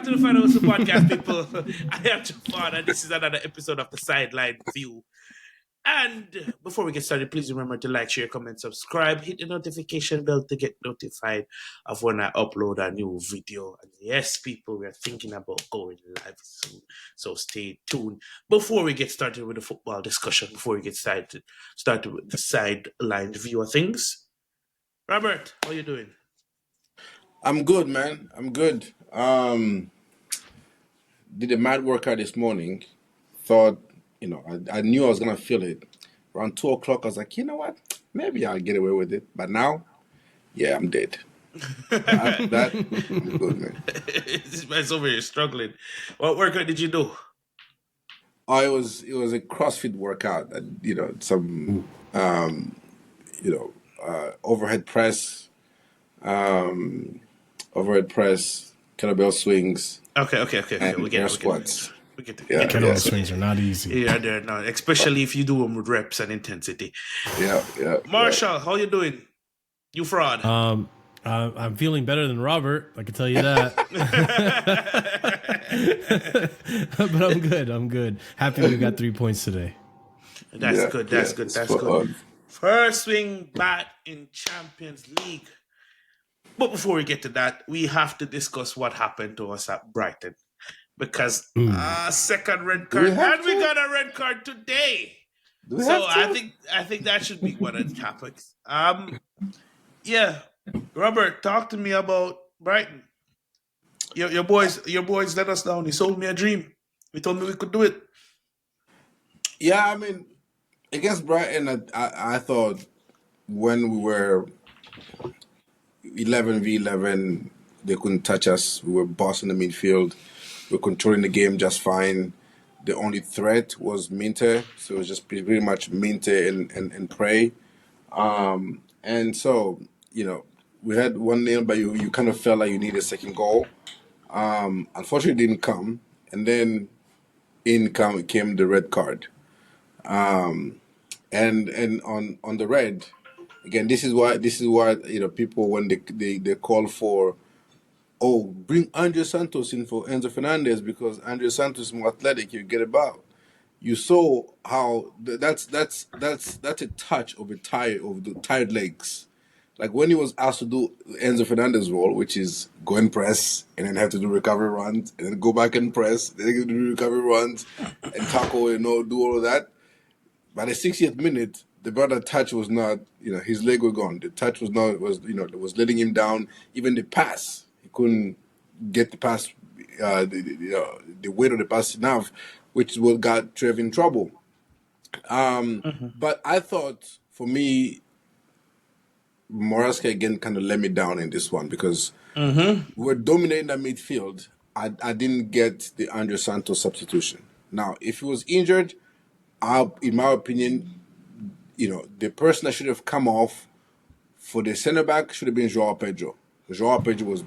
back to the Final Whistle podcast, people. I am Javon, and this is another episode of the Sideline View. And before we get started, please remember to like, share, comment, subscribe, hit the notification bell to get notified of when I upload a new video. And yes, people, we are thinking about going live soon, so stay tuned. Before we get started with the football discussion, before we get started with the Sideline View of things, Robert, how you doing? I'm good, man. I'm good. Did a mad workout this morning. Thought, I knew I was gonna feel it. Around 2 o'clock, I was like, you know what? Maybe I'll get away with it. But now, yeah, I'm dead. I'm good, man. This man's over here struggling. What workout did you do? Oh, it was a CrossFit workout. Some overhead press, kettlebell swings, Okay. and We get air it. squats. We get it. Yeah, Kettlebell swings are not easy. Yeah, they're not. Especially if you do them with reps and intensity. yeah. Marshall, how you doing? You fraud. I'm feeling better than Robert. I can tell you that. But I'm good. Happy we got 3 points today. That's good. That's spot good. on. First swing bat in Champions League. But before we get to that, we have to discuss what happened to us at Brighton. Because second red card, and we got a red card today. So I think that should be one of the topics. Yeah, Robert, talk to me about Brighton. Your boys let us down. He sold me a dream. He told me we could do it. Yeah, I mean, against Brighton, I thought when we were 11v11, they couldn't touch us. We were bossing the midfield. We were controlling the game just fine. The only threat was Minte, so it was just pretty much Minte and Prey. And so, we had 1-0, but you kind of felt like you needed a second goal. Unfortunately, it didn't come. And then came the red card. And on the red, again, this is why people, when they call for, bring Andre Santos in for Enzo Fernandez, because Andre Santos is more athletic, you get about. You saw how that's a touch of the tired legs. Like when he was asked to do Enzo Fernandez role, which is go and press and then have to do recovery runs and then go back and press, then do recovery runs and tackle, do all of that. By the 60th minute, the brother touch was not, his leg was gone. The touch was was letting him down. Even the pass, he couldn't get the pass, the weight of the pass enough, which got Trev in trouble. But I thought, for me, Moraska again kind of let me down in this one because we're dominating that midfield. I didn't get the Andre Santos substitution. Now, if he was injured, in my opinion, the person that should have come off for the center back should have been Joao Pedro. Joao Pedro was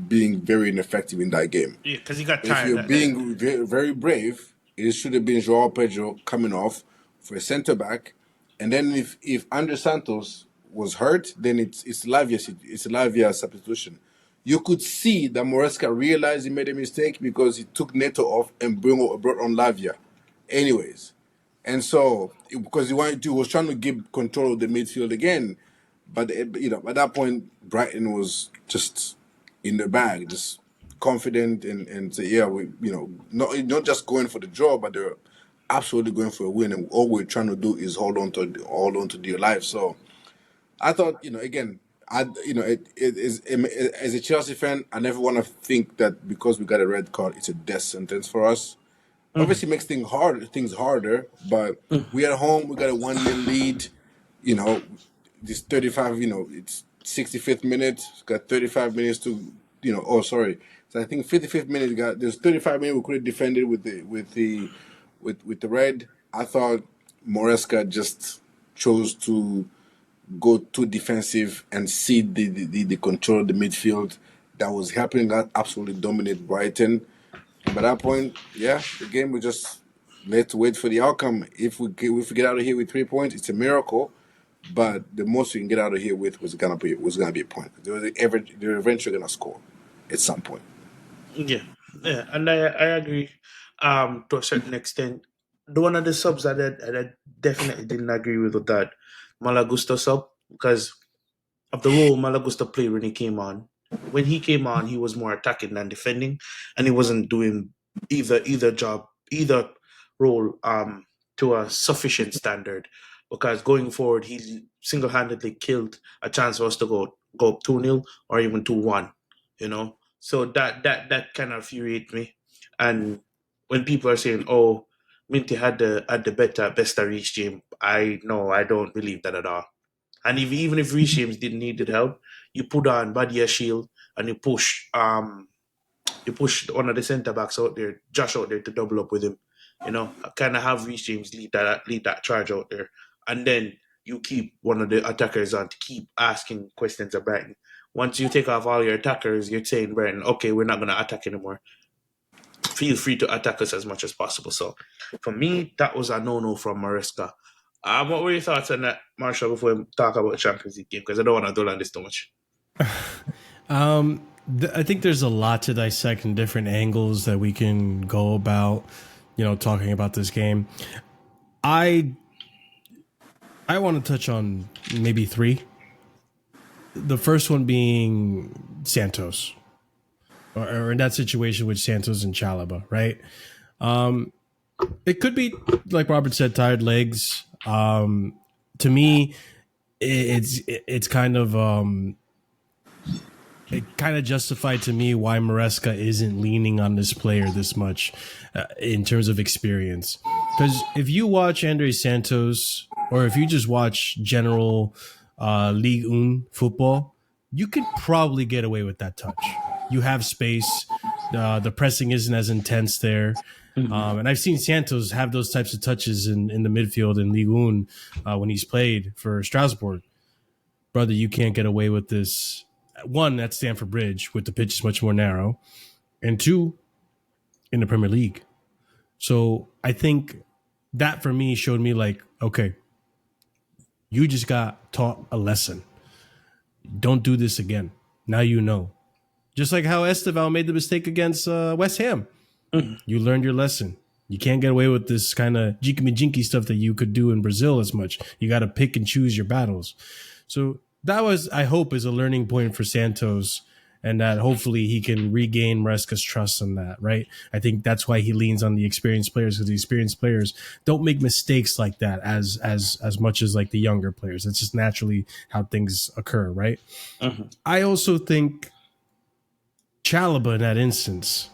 being very ineffective in that game. Yeah, because he got tired. If you're being very, very brave, it should have been Joao Pedro coming off for a center back. And then if Andre Santos was hurt, then it's Lavia substitution. You could see that Moresca realized he made a mistake because he took Neto off and brought on Lavia. Anyways. And so, because he was trying to give control of the midfield again, but at that point, Brighton was just in the bag, just confident and say, yeah, we, not just going for the draw, but they're absolutely going for a win, and all we're trying to do is hold on to their life. So, I thought, again, as a Chelsea fan, I never want to think that because we got a red card, it's a death sentence for us. Obviously makes things harder, but we at home, we got a 1-0 lead. This 35, it's 65th minute. It's got 35 minutes to, So I think 55th minute there's 35 minutes we could have defended with the red. I thought Moresca just chose to go too defensive and cede the control of the midfield that was helping that absolutely dominate Brighton. By that point, the game was just let's wait for the outcome. If we get out of here with 3 points, it's a miracle. But the most we can get out of here with was gonna be a point. They're eventually gonna score at some point. Yeah. Yeah, and I agree to a certain extent. The one of the subs that I definitely didn't agree with that Malagusto sub, because of the role Malagusto played when he came on. When he came on, he was more attacking than defending, and he wasn't doing either role to a sufficient standard. Because going forward, he single handedly killed a chance for us to go up 2-0 or even 2-1. So that kind of infuriated me. And when people are saying, "Oh, Minty had the better reach game," I don't believe that at all. And even if Reece James didn't needed help, you put on Badia Shield and you push one of the centre backs out there, Josh out there to double up with him. Kind of have Reece James lead that charge out there, and then you keep one of the attackers on to keep asking questions of Brighton. Once you take off all your attackers, you're saying Brighton, okay, we're not going to attack anymore. Feel free to attack us as much as possible. So for me, that was a no-no from Maresca. What were your thoughts on that, Marshall, before we talk about the Champions League game? Because I don't want to dwell on this too much. I think there's a lot to dissect and different angles that we can go about, talking about this game. I want to touch on maybe three. The first one being Santos, or in that situation with Santos and Chalaba, right? It could be, like Robert said, tired legs. To me, it's kind of it kind of justified to me why Maresca isn't leaning on this player this much in terms of experience. Because if you watch Andres Santos, or if you just watch general Ligue 1 football, you could probably get away with that touch. You have space. The pressing isn't as intense there. And I've seen Santos have those types of touches in the midfield in Ligue 1 when he's played for Strasbourg. Brother, you can't get away with this. One, at Stamford Bridge, with the pitch is much more narrow. And two, in the Premier League. So I think that for me showed me like, okay, you just got taught a lesson. Don't do this again. Now you know. Just like how Esteval made the mistake against West Ham. You learned your lesson. You can't get away with this kind of jinky stuff that you could do in Brazil as much. You got to pick and choose your battles. So that was, I hope, is a learning point for Santos, and that hopefully he can regain Maresca's trust on that, right? I think that's why he leans on the experienced players, because the experienced players don't make mistakes like that as much as like the younger players. That's just naturally how things occur, right? I also think Chalaba in that instance,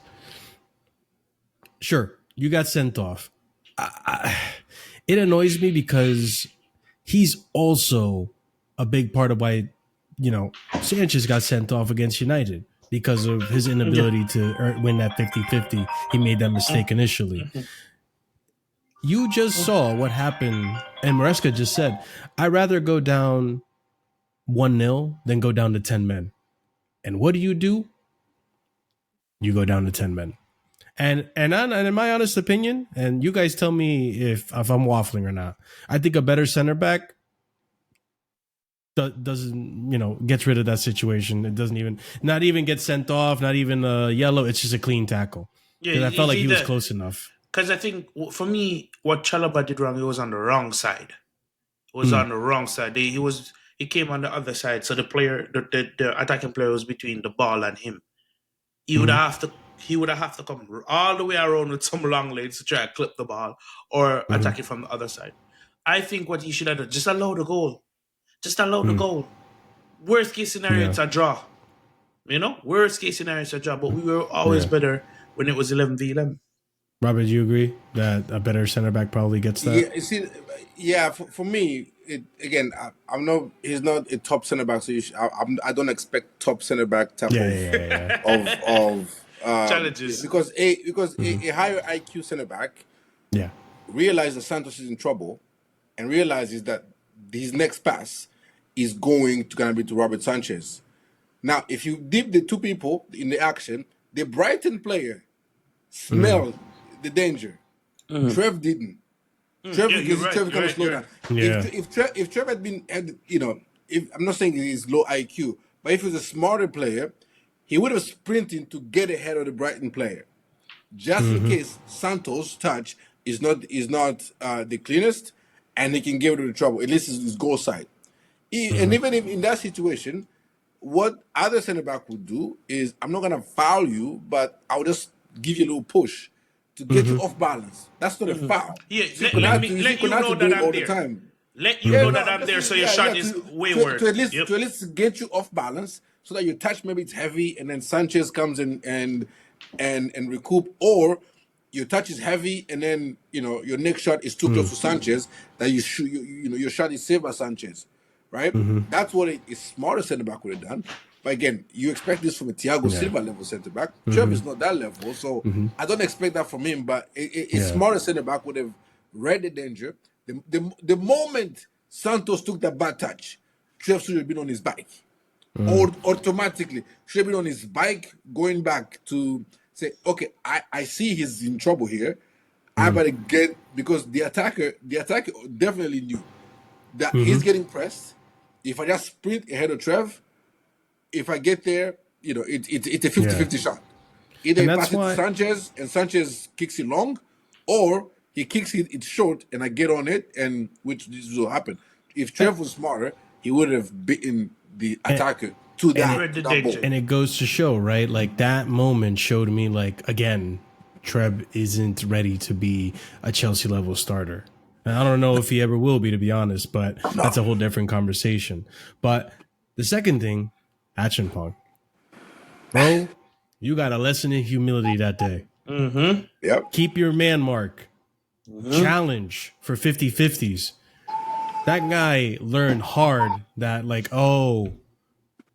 sure, you got sent off. It annoys me because he's also a big part of why, Sanchez got sent off against United because of his inability to win that 50-50. He made that mistake initially. You just saw what happened, and Maresca just said, I'd rather go down 1-0 than go down to 10 men. And what do? You go down to 10 men. And in my honest opinion, and you guys tell me if I'm waffling or not, I think a better center back doesn't, gets rid of that situation. It doesn't not even get sent off, not even a yellow. It's just a clean tackle. Because I felt like he was close enough. Because I think, for me, what Chalaba did wrong, he was on the wrong side. On the wrong side. He came on the other side. So the player, the attacking player, was between the ball and him. He would have to come all the way around with some long legs to try to clip the ball or attack it from the other side. I think what he should have done, just allow the goal. Just allow the goal. Worst case scenario, it's a draw. Worst case scenario, it's a draw. But we were always better when it was 11v11. Robert, do you agree that a better center back probably gets that? Yeah, for me, I'm not. He's not a top center back, so I don't expect top center back type of challenges, because a higher IQ center back realizes Santos is in trouble and realizes that his next pass is going to be to Robert Sanchez. Now, if you dip the two people in the action, the Brighton player smelled the danger. Trev didn't. Trev kind of slow down. Yeah. If Trev had, I'm not saying he's low IQ, but if he's a smarter player, he would have sprinted to get ahead of the Brighton player, just in case Santos' touch is not the cleanest, and he can give it the trouble. At least it's his goal side. And even if in that situation, what other centre back would do is, I'm not gonna foul you, but I'll just give you a little push to get you off balance. That's not a foul. Yeah, So let, you let have me to, let you you have know to do that it I'm all the there. time. Let you Yeah, know no, that I'm there, so your yeah, shot yeah, is to, wayward. to at least Yep. to at least get you off balance, so that your touch maybe it's heavy, and then Sanchez comes in and recoup, or your touch is heavy, and then your next shot is too close to Sanchez, that you shoot, your shot is saved by Sanchez, right? That's what a smarter centre back would have done. But again, you expect this from a Thiago Yeah. Silva level centre back. Trev is not that level, so I don't expect that from him. But a smarter centre back would have read the danger. The moment Santos took that bad touch, Trev should have been on his bike, or automatically should have been on his bike, going back to say, okay, I see he's in trouble here. I better get, because the attacker definitely knew that he's getting pressed. If I just sprint ahead of Trev, if I get there, it's a 50-50 shot. Either And he that's passes to why Sanchez and Sanchez kicks it long, or he kicks it short and I get on it, and which this will happen. If Trev was smarter, he would have beaten the attacker to Read the that ball. danger. and it goes to show, right? Like that moment showed me, like, again, Treb isn't ready to be a Chelsea level starter. And I don't know if he ever will be, to be honest, but that's a whole different conversation. But the second thing, Achinpong. Bro, you got a lesson in humility that day. Yep. Keep your man mark. Challenge for 50-50s. That guy learned hard that, like, oh,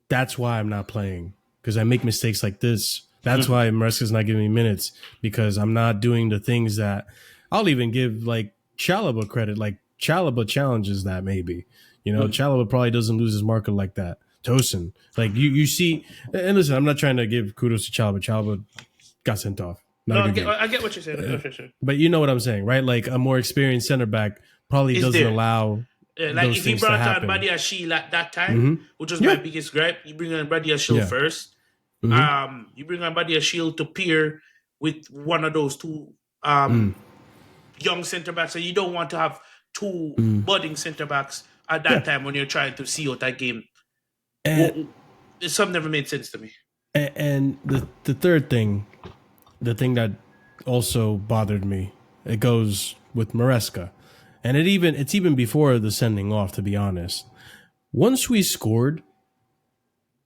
that's why I'm not playing, because I make mistakes like this. That's why Maresca's not giving me minutes, because I'm not doing the things that I'll even give, like, Chalobah credit. Like, Chalobah challenges that, maybe. Chalobah probably doesn't lose his marker like that. Tosin. Like, you see, and listen, I'm not trying to give kudos to Chalobah. Chalobah got sent off. No, I get what you're saying. Sure. But you know what I'm saying, right? Like, a more experienced center back probably Is doesn't there. allow Like those if you things to brought on happen. Badia Shield at that time, which was my biggest gripe, you bring on Badia Shield first. You bring on Badia Shield to pair with one of those two young centre backs, so you don't want to have two budding centre backs at that time when you're trying to see out that game. And, Some never made sense to me. and the third thing, the thing that also bothered me, it goes with Maresca. And it's even before the sending off, to be honest. Once we scored,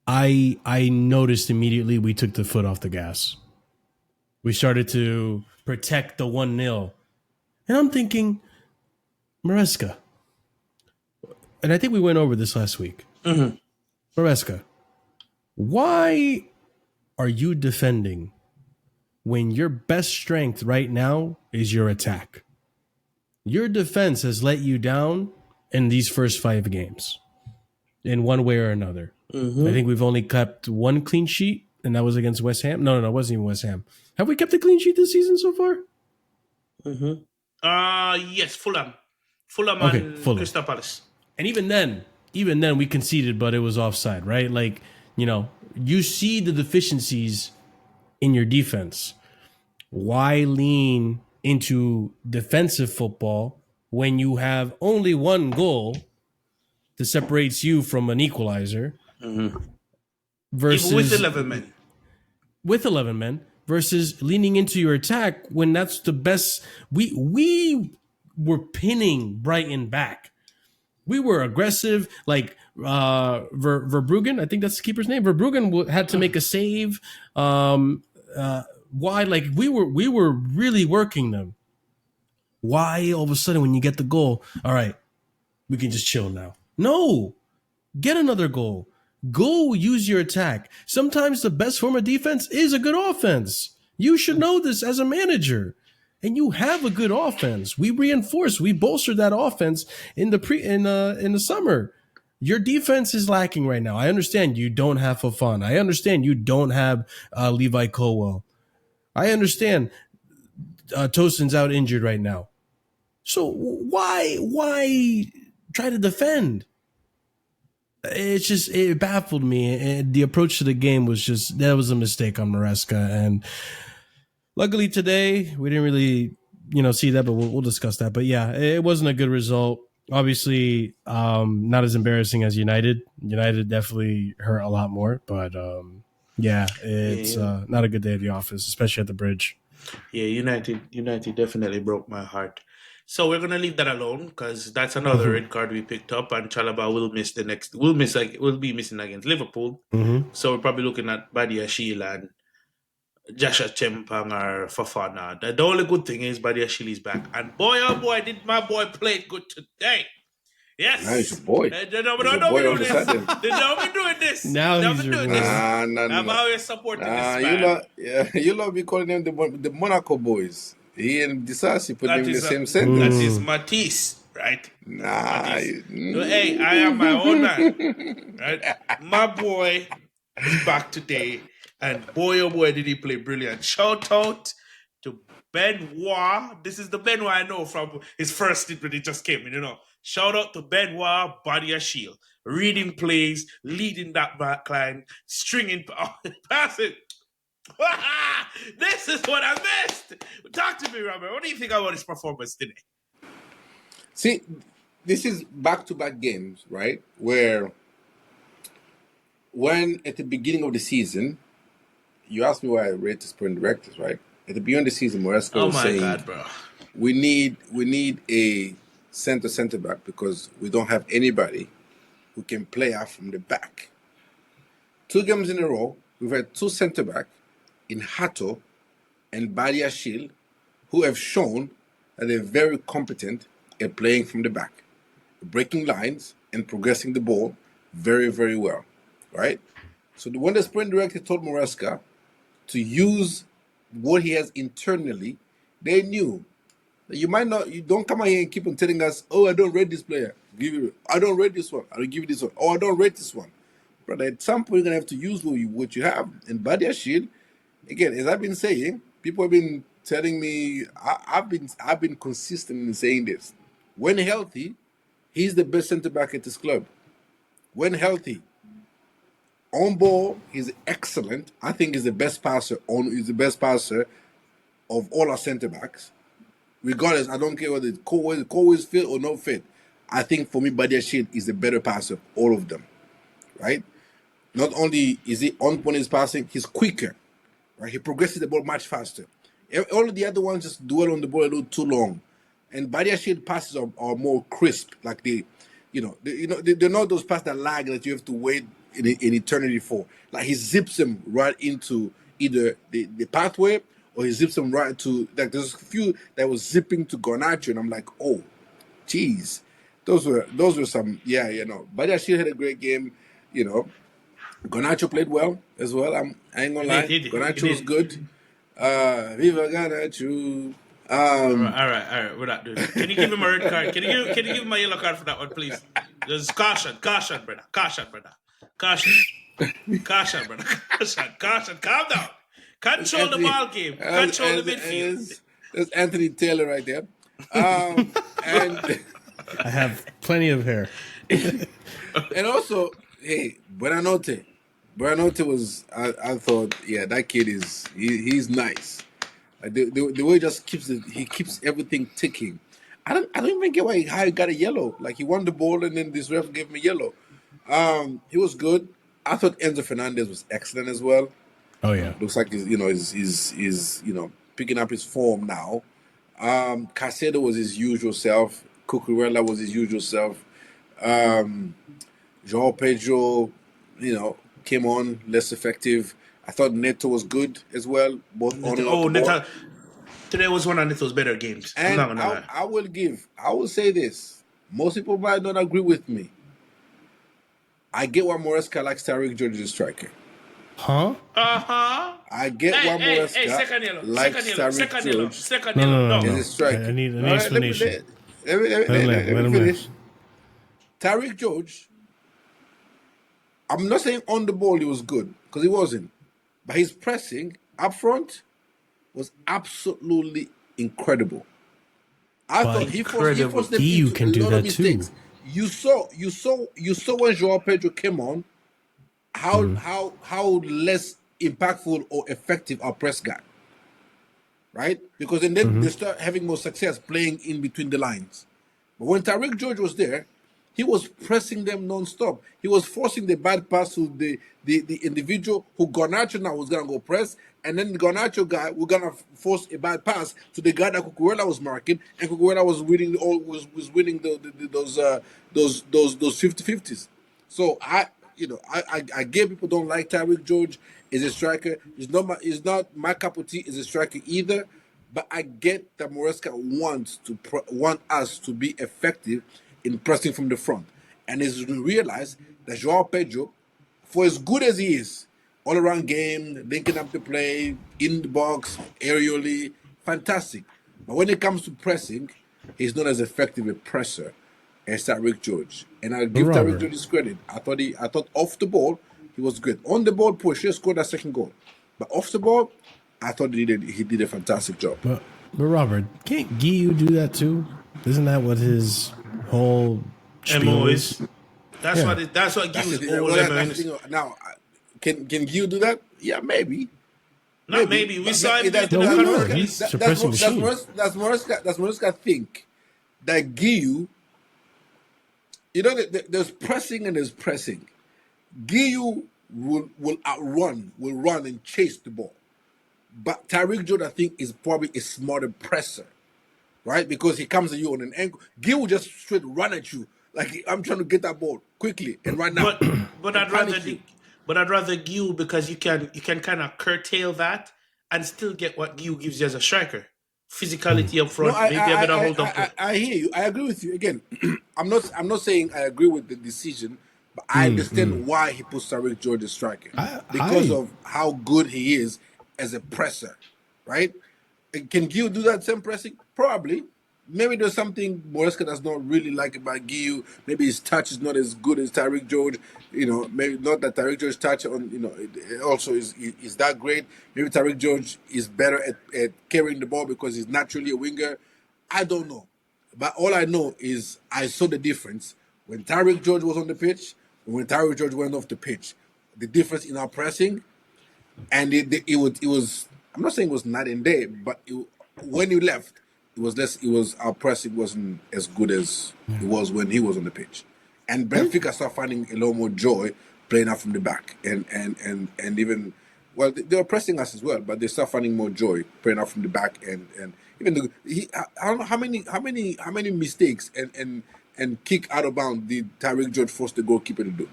I noticed immediately we took the foot off the gas. We started to protect the 1-0. And I'm thinking, Maresca, and I think we went over this last week. Maresca, why are you defending when your best strength right now is your attack? Your defense has let you down in these first 5 games in one way or another. I think we've only kept one clean sheet, and that was against West Ham. No, it wasn't even West Ham. Have we kept a clean sheet this season so far? Yes, Fulham. Fulham Okay, and Fulham. Crystal Palace. And even then we conceded, but it was offside, right? Like, you see the deficiencies in your defense. Why lean into defensive football when you have only one goal that separates you from an equalizer versus Even with 11 men. with 11 men versus leaning into your attack when that's the best. We were pinning Brighton back. We were aggressive, like Verbruggen. I think that's the keeper's name. Verbruggen had to make a save. Why? Like, we were really working them. Why all of a sudden when you get the goal, all right, we can just chill now? No, get another goal. Go use your attack. Sometimes the best form of defense is a good offense. You should know this as a manager. And you have a good offense. We bolstered that offense in the summer. Your defense is lacking right now. I understand you don't have Fofana. I understand you don't have Levi Colwell. I understand Tosin's out injured right now. So why try to defend? it baffled me. And the approach to the game was that was a mistake on Maresca. And luckily today we didn't really, see that, but we'll discuss that. But yeah, it wasn't a good result. Obviously, not as embarrassing as United. United definitely hurt a lot more, but yeah, it's not a good day at the office, especially at the bridge. Yeah, United definitely broke my heart. So we're gonna leave that alone because that's another red card we picked up, and Chalaba will miss the next. We'll be missing against Liverpool. So we're probably looking at Badia Sheila and Jasha Chempang or Fafana. The only good thing is Badia Sheila is back, and boy oh boy, did my boy play good today. Yes. Now he's your boy. They know me doing this. They know me doing this. Now he's your boy. I'm always supporting this man. You love be calling them the Monaco boys. He and Disasi put them in the same sentence. That is Matisse, right? Nah. Hey, I am my own man. Right? My boy is back today, and boy oh boy did he play brilliant. Shout out to Benoit. This is the Benoit I know from his first stint when he just came in, Shout out to Benoit Badia Shield. Reading plays, leading that back line, stringing, passing. This is what I missed. Talk to me, Robert. What do you think about his performance today? See, this is back-to-back games, right? Where when at the beginning of the season, you asked me why I rate the sprint directors, right? At the beginning of the season, Maresca was saying, God, bro. We need a center back because we don't have anybody who can play out from the back. 2 games in a row, we've had 2 center back in Hato and Badia Shil who have shown that they're very competent at playing from the back, breaking lines and progressing the ball very, very well, right? So when the sprint director told Maresca to use what he has internally, they knew that you don't come out here and keep on telling us, oh, I don't rate this player. I don't rate this one. I'll give you this one. Oh, I don't rate this one. But at some point, you're going to have to use what you have. And Badia Shield, again, as I've been saying, people have been telling me, I've been consistent in saying this. When healthy, he's the best centre-back at this club. When healthy. On ball, he's excellent. I think he's the best passer. He's the best passer of all our centre-backs. Regardless, I don't care whether it's Cole is fit or no fit. I think for me, Badia Shield is the better passer of all of them, right? Not only is he on point his passing, he's quicker, right? He progresses the ball much faster. All of the other ones just dwell on the ball a little too long. And Badia Shield passes are more crisp, like they're not those passes that lag that you have to wait in eternity for. Like he zips them right into either the pathway or he zips them right to, like there's a few that was zipping to Garnacho, and I'm like, oh, geez. Those were some, Badia Shield had a great game, Garnacho played well as well. I ain't gonna lie. Garnacho was good. Viva Garnacho. All right. We're not doing that. Can you give him a red card? Can you give him a yellow card for that one, please? Just caution, brother. Caution, brother. Calm down. Control the ball game. Control the midfield. There's Anthony Taylor right there. And I have plenty of hair. And also, hey, Buenanote was, I thought, that kid he's nice. Like the way he just keeps everything ticking. I don't even get how he got a yellow. Like he won the ball and then this ref gave him a yellow. He was good. I thought Enzo Fernandez was excellent as well. Oh yeah, looks like he's picking up his form now. Caicedo was his usual self. Cucurella was his usual self. João Pedro, came on less effective. I thought Neto was good as well. Both on and off the ball. Today was one of Neto's better games. And I will say this. Most people might not agree with me. I get why Maresca likes Tariq George as a striker. Huh? I get why Maresca likes Tariq George. Second yellow. As a striker. I need an explanation. Let me finish. Tariq George, I'm not saying on the ball he was good, because he wasn't. But his pressing up front was absolutely incredible. I thought he forced them into a lot of mistakes. you saw when Joao Pedro came on how less impactful or effective our press got, right? Because then they start having more success playing in between the lines. But when Tariq George was there, he was pressing them non-stop. He was forcing the bad pass to the individual who Garnacho now was gonna go press, and then the Garnacho guy was gonna force a bad pass to the guy that Cucurella was marking, and Cucurella was winning those 50-50s. So I get people don't like Tyreek George as a striker. He's not my cup of tea as a striker either. But I get that Moresca want us to be effective in pressing from the front, and is realize that Joao Pedro, for as good as he is, all around game, linking up the play, in the box, aerially, fantastic. But when it comes to pressing, he's not as effective a presser as Tariq George. And I'll give Tariq George his credit. I thought off the ball, he was good. On the ball, push, he scored that second goal. But off the ball, I thought he did a fantastic job. But Robert, can't Guiu do that too? Isn't that what his whole MO is? That's what Guiu's always now, can Guiu do that? Yeah, maybe. Not maybe. We saw him do it. That's Moresca think that Guiu, there's pressing and there's pressing. Guiu will run and chase the ball. But Tariq George, I think, is probably a smarter presser, right? Because he comes at you on an angle. Gil will just straight run at you. Like, I'm trying to get that ball quickly and right now. But I'd rather Gil because you can kind of curtail that and still get what Gil gives you as a striker. Physicality up front, maybe a better hold up. I hear you. I agree with you. Again, I'm not saying I agree with the decision, but I understand why he puts Tariq George as striker. Because of how good he is as a presser, right? Can Gil do that same pressing? Probably. Maybe there's something Moresca does not really like about Gil. Maybe his touch is not as good as Tariq George. Maybe not that Tariq George's touch it also is that great. Maybe Tariq George is better at carrying the ball because he's naturally a winger. I don't know. But all I know is I saw the difference when Tariq George was on the pitch and when Tariq George went off the pitch. The difference in our pressing. And it was. I'm not saying it was night and day, but when he left, it was less. It was our pressing wasn't as good as it was when he was on the pitch, and Benfica started finding a lot more joy playing out from the back, and even they were pressing us as well, but they started finding more joy playing out from the back, and even I don't know how many mistakes and kick out of bounds did Tariq George force the goalkeeper to do.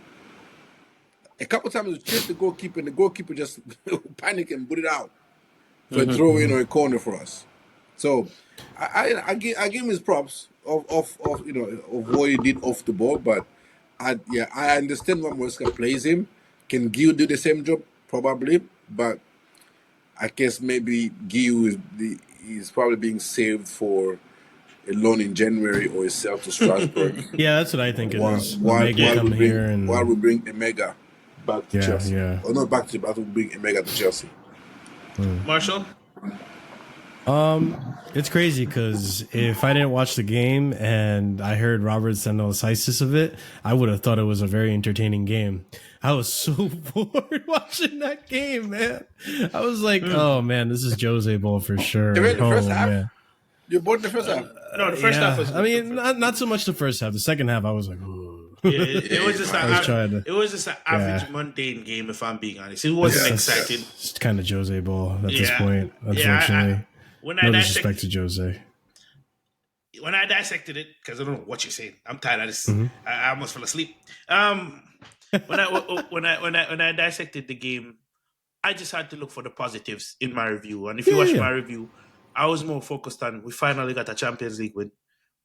A couple times we chased the goalkeeper, and the goalkeeper just panicked and put it out for a throw in or a corner for us. So I give him his props of what he did off the ball, but I understand why Moresca plays him. Can Gil do the same job? Probably, but I guess maybe Gil is probably being saved for a loan in January or a sale to Strasbourg. Yeah, that's what I think it is. While we bring Emega back to Chelsea. Yeah. Or not back to, but we'll bring Emega to Chelsea. Marshall? It's crazy because if I didn't watch the game and I heard Robert's analysis of it, I would have thought it was a very entertaining game. I was so bored watching that game, man. I was like, oh man, this is Jose ball for sure. The first half? Man. You're bored in the first half? No, the first half was good. I mean, not so much the first half. The second half, I was like, ooh. Yeah, it was just an average mundane game, if I'm being honest. It wasn't exciting. It's kind of Jose ball at this point, unfortunately. No disrespect to Jose. When I dissected it, because I don't know what you're saying, I'm tired of this. I almost fell asleep. When I dissected the game, I just had to look for the positives in my review. And if you watch my review, I was more focused on we finally got a Champions League win.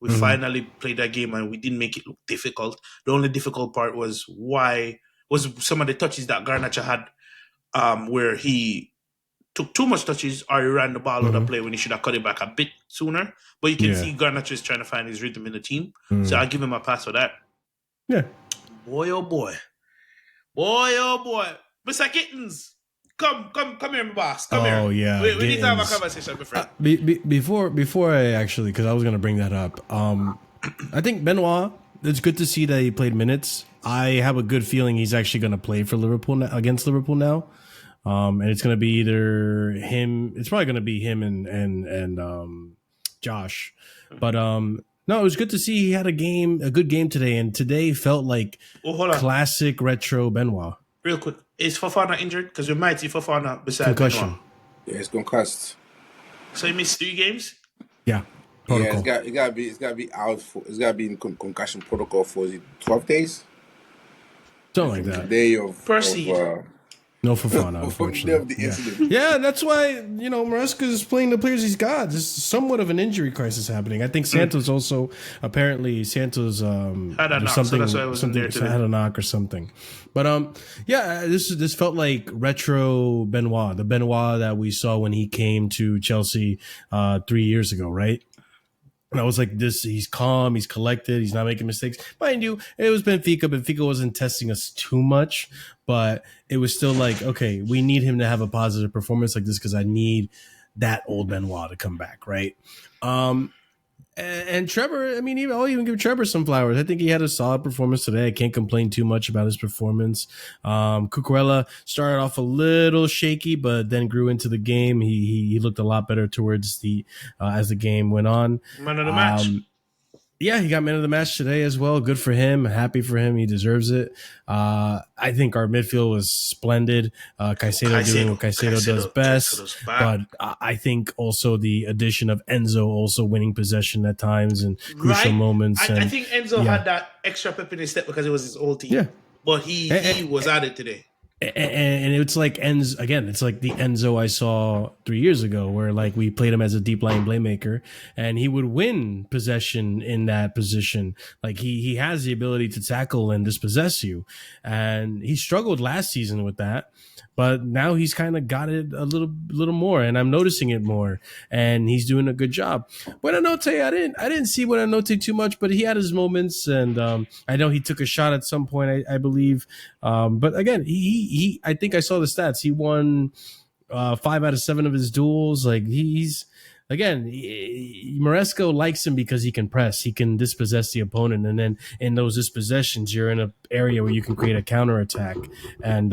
We finally played that game and we didn't make it look difficult. The only difficult part was some of the touches that Garnacho had, where he took too much touches or he ran the ball out of play when he should have cut it back a bit sooner. But you can see Garnacho is trying to find his rhythm in the team. So I'll give him a pass for that. Yeah. Boy, oh boy. Boy, oh boy. Mr. Kittens. Come here, my boss. Come here. Oh, yeah. We need to have a conversation, my friend. Before I actually, because I was going to bring that up, I think Benoit it's good to see that he played minutes. I have a good feeling he's actually going to play for Liverpool against Liverpool now. And it's going to be either him. It's probably going to be him and Josh. But no, it was good to see he had a good game today. And today felt like classic retro Benoit. Real quick, is Fofana injured? Because we might see Fofana beside Concussion. Benoit. Yeah, it's concussed. So he missed 3 games? Yeah. Protocol. Yeah, it's gotta be out for. It's gotta be in concussion protocol for 12 days. Something like that. The day of Proceed. No Fofana, unfortunately. The incident. Yeah, that's why, Maresca is playing the players he's got. There's somewhat of an injury crisis happening. I think Santos also, apparently, had a knock, so that's why I wasn't there today. Had a knock or something. But, this felt like retro Benoit, the Benoit that we saw when he came to Chelsea 3 years ago, right? And I was like, he's calm, he's collected, he's not making mistakes. Mind you, it was Benfica. Benfica wasn't testing us too much, but it was still like, okay, we need him to have a positive performance like this because I need that old Benoit to come back, right? And Trevor, I mean, I'll even give Trevor some flowers. I think he had a solid performance today. I can't complain too much about his performance. Cucurella started off a little shaky, but then grew into the game. He looked a lot better towards as the game went on. Man of the match. Yeah, he got man of the match today as well. Good for him. Happy for him. He deserves it. I think our midfield was splendid. Caicedo doing what Caicedo does best. But I think also the addition of Enzo also winning possession at times and crucial moments. I think Enzo had that extra pep in his step because it was his old team. Yeah. But he was at it today. And it's like Enzo again. It's like the Enzo I saw 3 years ago, where like we played him as a deep line playmaker, and he would win possession in that position. Like he has the ability to tackle and dispossess you, and he struggled last season with that. But now he's kind of got it a little more, and I'm noticing it more, and he's doing a good job. Buenanote, I didn't see Buenanote too much, but he had his moments, and I know he took a shot at some point, I believe. But again, he I think I saw the stats. He won 5 out of 7 of his duels. Like he's. Again, Maresco likes him because he can press, he can dispossess the opponent, and then in those dispossessions, you're in an area where you can create a counterattack and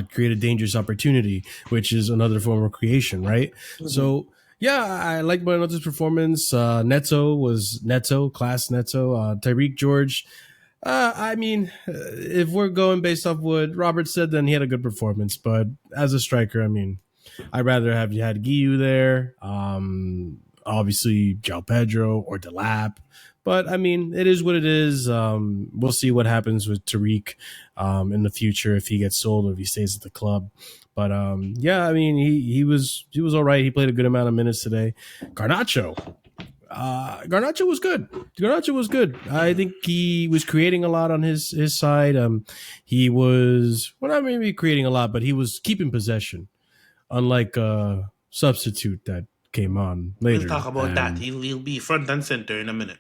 create a dangerous opportunity, which is another form of creation, right? Mm-hmm. So, yeah, I like Buenanote's performance. Neto was class Neto. Tyreek George, I mean, if we're going based off what Robert said, then he had a good performance. But as a striker, I mean, I'd rather have you had Guiu there, obviously João Pedro or Delap. But, I mean, it is what it is. We'll see what happens with Tariq in the future, if he gets sold or if he stays at the club. But, yeah, I mean, he was all right. He played a good amount of minutes today. Garnacho was good. Garnacho was good. I think he was creating a lot on his side. He was, well, not maybe creating a lot, but he was keeping possession, unlike a substitute that came on later. We'll talk about that. He'll be front and center in a minute.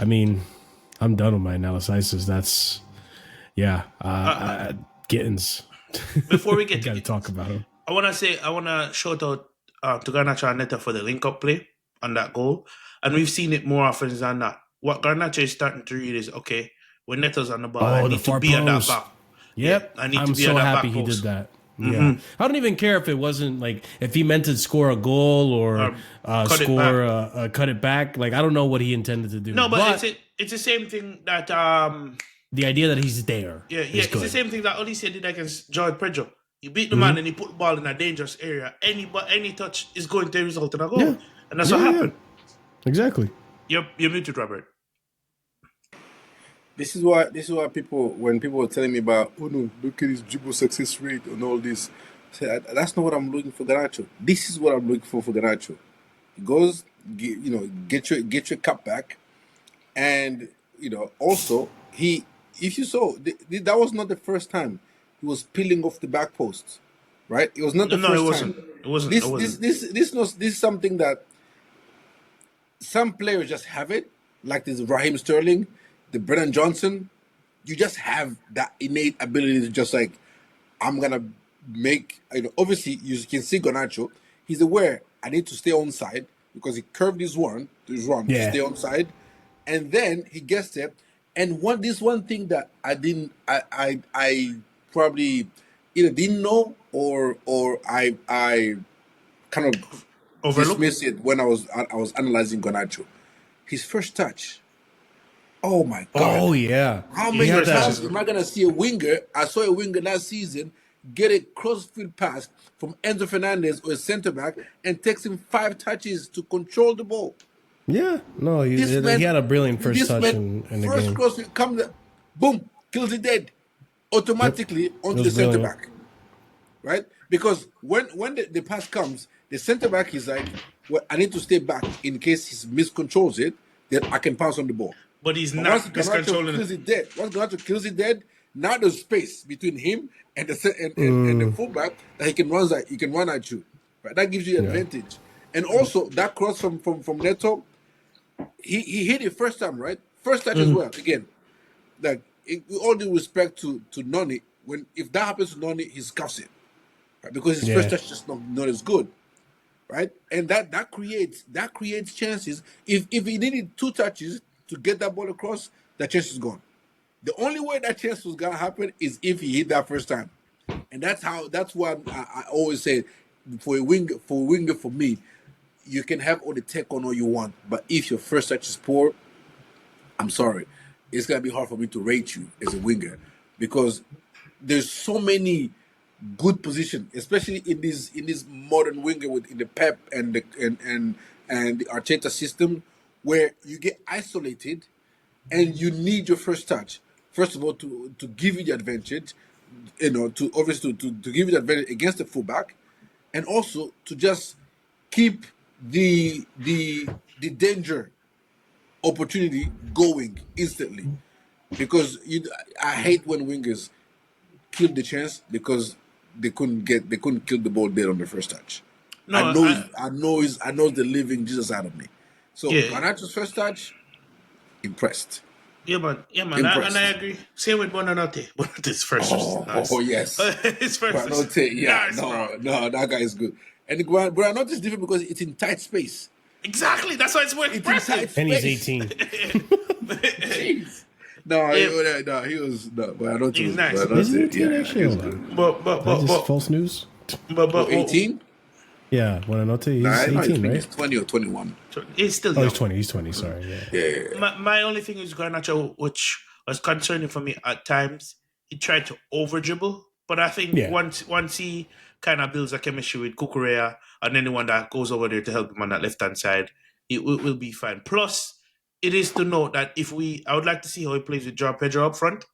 I mean, I'm done with my analysis. That's, yeah, Gittins. Before we get got to talk about him, I want to shout out to Garnacho and Neto for the link-up play on that goal. And we've seen it more often than not. What Garnacho is starting to read is, okay, when Neto's on the ball, I need to be at that back. Yep. I need I'm to be so at that happy back he post. did that. Mm-hmm. Yeah, I don't even care if it wasn't like if he meant to score a goal or cut it back. Like I don't know what he intended to do. No, but it's the same thing that the idea that he's there. Yeah, it's the same thing that Olise did against João Pedro. He beat the man and he put the ball in a dangerous area. Any touch is going to result in a goal, and that's what happened. Exactly. You're muted, Robert. This is why people, when people were telling me about, oh no, look at his dribble success rate and all this, I said, that's not what I'm looking for Garnacho. This is what I'm looking for Garnacho. He goes, get your cup back, and also if you saw, that was not the first time he was peeling off the back post, right? It was not the first time. It wasn't. This is something that some players just have it, like this Raheem Sterling, the Brennan Johnson. You just have that innate ability to just like, I'm gonna make. Obviously, you can see Garnacho. He's aware. I need to stay on side because he curved his run to stay on side, and then he gets there. And one thing that I probably either didn't know or I kind of Overlook. dismissed it when I was analyzing Garnacho. His first touch. Oh my God. Oh yeah, How he His many had first touch that. is times good. am I gonna see a winger? I saw a winger last season get a crossfield pass from Enzo Fernandez or a centre back and takes him 5 touches to control the ball. Yeah, no, This he man, had a brilliant first this touch man, in the first game. crossfield comes, boom, kills it dead, Yep, automatically it onto was the centre brilliant. back, right? Because when the pass comes, the centre back is like, well, I need to stay back in case he miscontrols it, then I can pass on the ball. But he's But once not Garnacho miscontrolling it. kills it dead, now there's space between him and the fullback that he can run at you. Right? That gives you Yeah, advantage. And also that cross from Neto, he hit it first time, right? First touch as well. Again, like with all due respect to Noni, when if that happens to Noni, he scuffs it. Right? Because his first yeah. touch is just not as good. Right? And that creates chances. If he needed 2 touches to get that ball across, that chance is gone. The only way that chance was gonna happen is if he hit that first time, and that's why I always say for a winger for me, you can have all the tech on all you want, but if your first touch is poor, I'm sorry, it's gonna be hard for me to rate you as a winger because there's so many good position, especially in this modern winger with in the Pep and the Arteta system, where you get isolated and you need your first touch. First of all, to give you the advantage, to obviously to give you the advantage against the fullback, and also to just keep the danger opportunity going instantly. Because I hate when wingers kill the chance because they couldn't kill the ball dead on the first touch. I No, know it's, I know it's the living Jesus out of me. So yeah, Garnacho's first touch, impressed. yeah, man, and I Impressed. agree. Same with Bonanote. Bonanote's first touch is Oh, nice. yes. His first touch is Branote, yeah, nice, bro. no, that guy is good. And Branote is different because it's in tight space. Exactly, that's why it's more It's in tight impressive. And he's space. 18. Jeez. No, Yeah, he was no, Branote he's was nice. Is he Branote. 18 Yeah, actually? he was Hold good. on. But Is that just false news? Oh, 18? Yeah, Buonanotte, Nah, he's I might 18, think right? he's 20 or 21. he's still Oh, young. he's 20. He's 20. Sorry. Yeah. Yeah. My only thing is Garnacho, which was concerning for me at times, he tried to over dribble, but I think Yeah. once he kind of builds a chemistry with Kukurea and anyone that goes over there to help him on that left hand side, it will be fine. Plus, it is to note that I would like to see how he plays with João Pedro up front,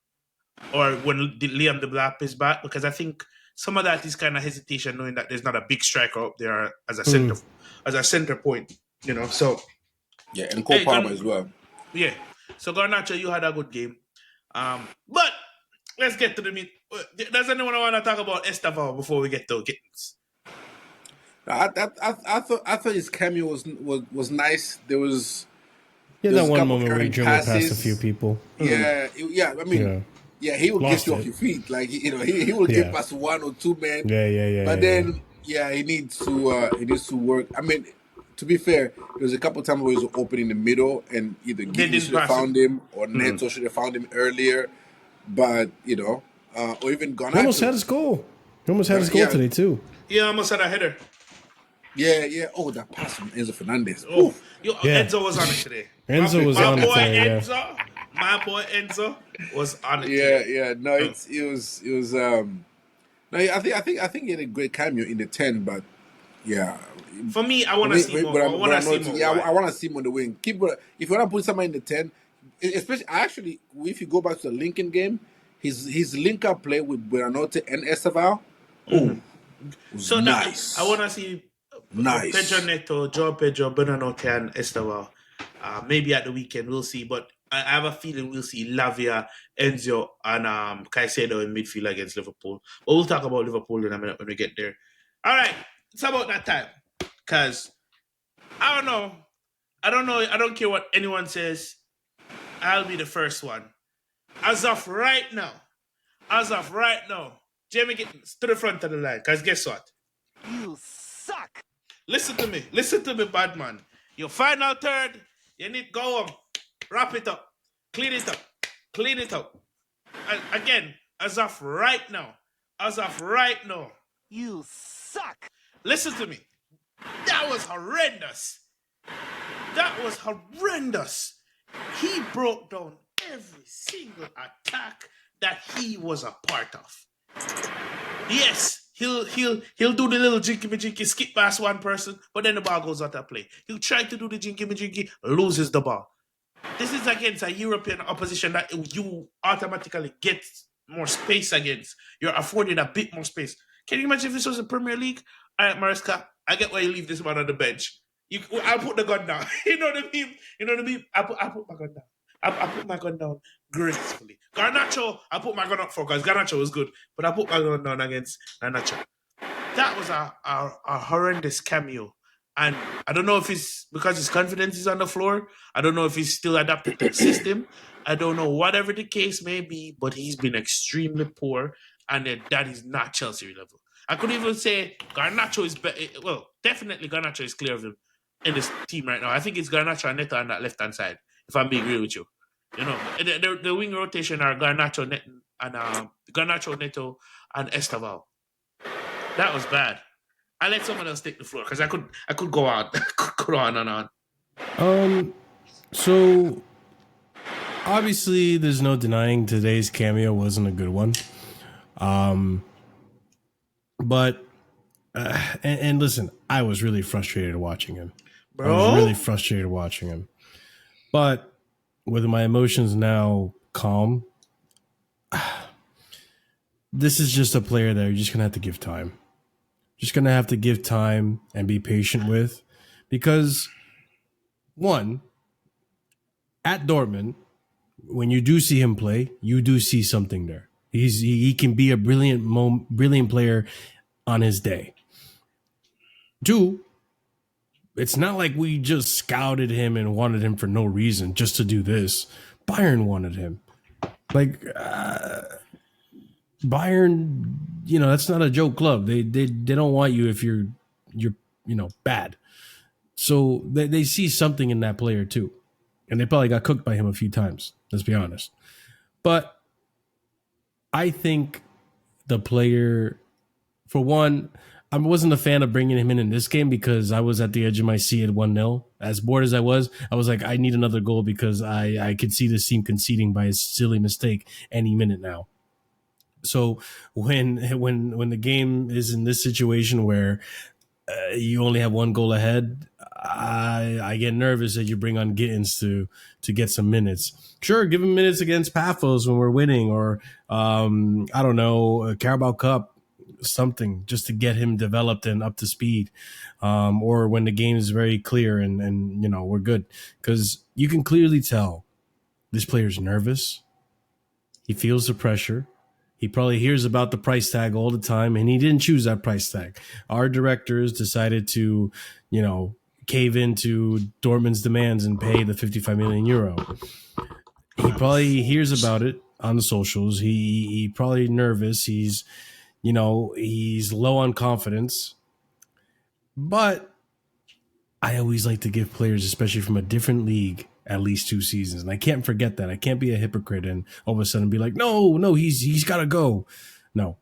or when Liam de Blap is back, because I think some of that is kind of hesitation, knowing that there's not a big striker up there as a center point, So Yeah, and Cole hey, Palmer as well. yeah. So Garnacho, you had a good game. But let's get to the meat. Does anyone want to talk about Estevao before we get to Gittins? I thought his cameo was nice. There was He had there that was a one couple of moment where he errant dribbled past a few passes. people. Yeah. I mean, Yeah. yeah, he will get Lost you off it. your feet. Like he will get Yeah. past one or two men. Yeah. But then yeah, he needs to work. I mean, to be fair, there was a couple of times where he was open in the middle, and either They Gittin didn't should have pass it. found him or Neto should have found him earlier. But or even He almost had Garnacho. his goal. He almost had his goal Yeah, today, too. Yeah, almost had a header. yeah. Oh, that pass from Enzo Fernandez. Oh, Oof. Yeah. Enzo was on it today. Enzo was on it today, yeah. My boy Enzo was on it Yeah, today. yeah. No, it was. No, I think he had a great cameo in the 10, but yeah, For me, I for want to me, see more. but I want to I'm see not. more Yeah, I wide. want to see him on the wing. If you want to put someone in the 10, especially actually, if you go back to the Lincoln game, his link up play with Buonanotte and Esteval, was So now I nice, want to see Pedro nice. Neto, Joe Pedro, Benanote, and Estevao. Maybe at the weekend we'll see, but I have a feeling we'll see Lavia, Enzo, and Caicedo in midfield against Liverpool. But we'll talk about Liverpool in a minute when we get there. All right, it's about that time because I don't know. I don't know. I don't care what anyone says. I'll be the first one. As of right now, Jamie Gittins to the front of the line. Because guess what? You suck. Listen to me, bad man. Your final third, you need go home. Wrap it up. Clean it up. Clean it up. And again, as of right now, You suck. listen to me. That was horrendous. He broke down every single attack that he was a part of. Yes, he'll do the little jinky skip past one person, but then the ball goes out of play. He'll try to do the jinky, loses the ball. This is against a European opposition that you automatically get more space against. You're afforded a bit more space. Can you imagine if this was the Premier League? All right, Mariska, I get why you leave this man on the bench. I'll put the gun down. You know what I mean? I put my gun down. I put my gun down gracefully. Garnacho, I put my gun up for because Garnacho was good, but I put my gun down against Garnacho. That was a horrendous cameo. And I don't know if it's because his confidence is on the floor. I don't know if he's still adapted to the system. I don't know, whatever the case may be, but he's been extremely poor, and that is not Chelsea level. I could even say Garnacho is well, definitely Garnacho is clear of him in this team right now. I think it's Garnacho and Neto on that left-hand side, if I'm being real with you. You know, the wing rotation are Garnacho, Neto, and Estaval. That was bad. I let someone else take the floor because I could go on, go on and on. So obviously, there's no denying today's cameo wasn't a good one. But and listen, I was really frustrated watching him. Bro, I was really frustrated watching him. But with my emotions now calm, this is just a player that you're just gonna have to give time. Just gonna have to give time and be patient with, because one, at Dortmund, when you do see him play, you do see something there. He can be a brilliant player on his day. Two, it's not like we just scouted him and wanted him for no reason just to do this. Bayern wanted him. Like Bayern, you know, that's not a joke club. They don't want you if you're bad. So they see something in that player too. And they probably got cooked by him a few times, let's be honest. But I think the player, for one, I wasn't a fan of bringing him in this game because I was at the edge of my seat at 1-0. As bored as I was like, I need another goal because I could see this team conceding by a silly mistake any minute now. So when the game is in this situation where you only have one goal ahead, I get nervous that you bring on Gittins to get some minutes. Sure, give him minutes against Paphos when we're winning, or I don't know, a Carabao Cup, something, just to get him developed and up to speed, or when the game is very clear and you know we're good, because you can clearly tell this player's nervous. He feels the pressure. He probably hears about the price tag all the time, and he didn't choose that price tag. Our directors decided to, you know, cave into Dortmund's demands and pay the 55 million euro. He probably hears about it on the socials. He probably nervous. He's low on confidence. But I always like to give players, especially from a different league, at least 2 seasons. And I can't forget that. I can't be a hypocrite and all of a sudden be like, no, he's got to go. No.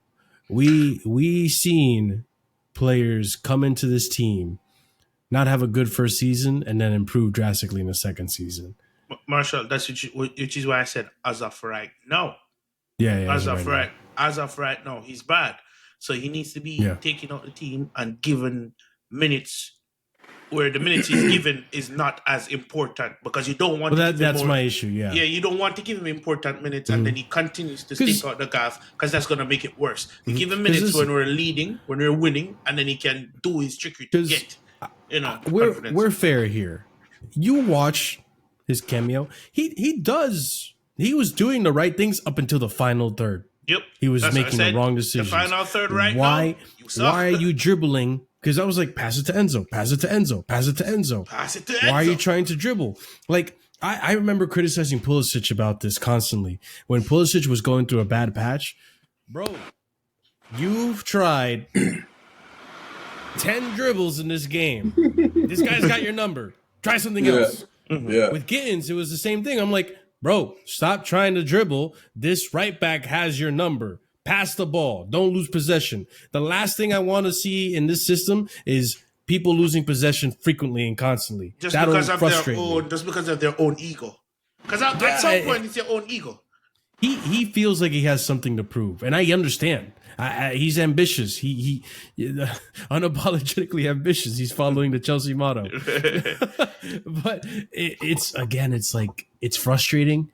We seen players come into this team, not have a good first season, and then improve drastically in the second season. Marshall, that's which is why I said as of right now. Yeah. As of right now, he's bad. So he needs to be taking out the team and given minutes where the minutes he's given is not as important, because you don't want to give that's him my issue, yeah. Yeah, you don't want to give him important minutes and then he continues to stick out the gaff, because that's going to make it worse. You give him minutes when we're leading, when we're winning, and then he can do his trickery to get, confidence. We're fair here. You watch his cameo. He was doing the right things up until the final third. Yep. He was making the wrong decisions. The final third now. Why are you dribbling? Because I was like, pass it to Enzo. Why are you trying to dribble? Like, I remember criticizing Pulisic about this constantly. When Pulisic was going through a bad patch, bro, you've tried 10 dribbles in this game. This guy's got your number. Try something else. Yeah. With Gittins, it was the same thing. I'm like, bro, stop trying to dribble. This right back has your number. Pass the ball. Don't lose possession. The last thing I want to see in this system is people losing possession frequently and constantly. Just That'll because of their frustrate me. own, just because of their own ego. Because at some Yeah, point, it's your own ego. he feels like he has something to prove, and I understand. He's ambitious. He unapologetically ambitious. He's following the Chelsea motto. But it's like it's frustrating.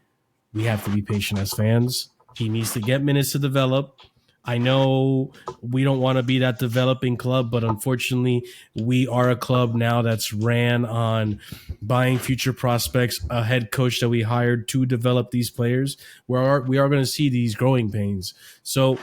We have to be patient as fans. He needs to get minutes to develop. I know we don't want to be that developing club, but unfortunately, we are a club now that's ran on buying future prospects, a head coach that we hired to develop these players. We are going to see these growing pains. So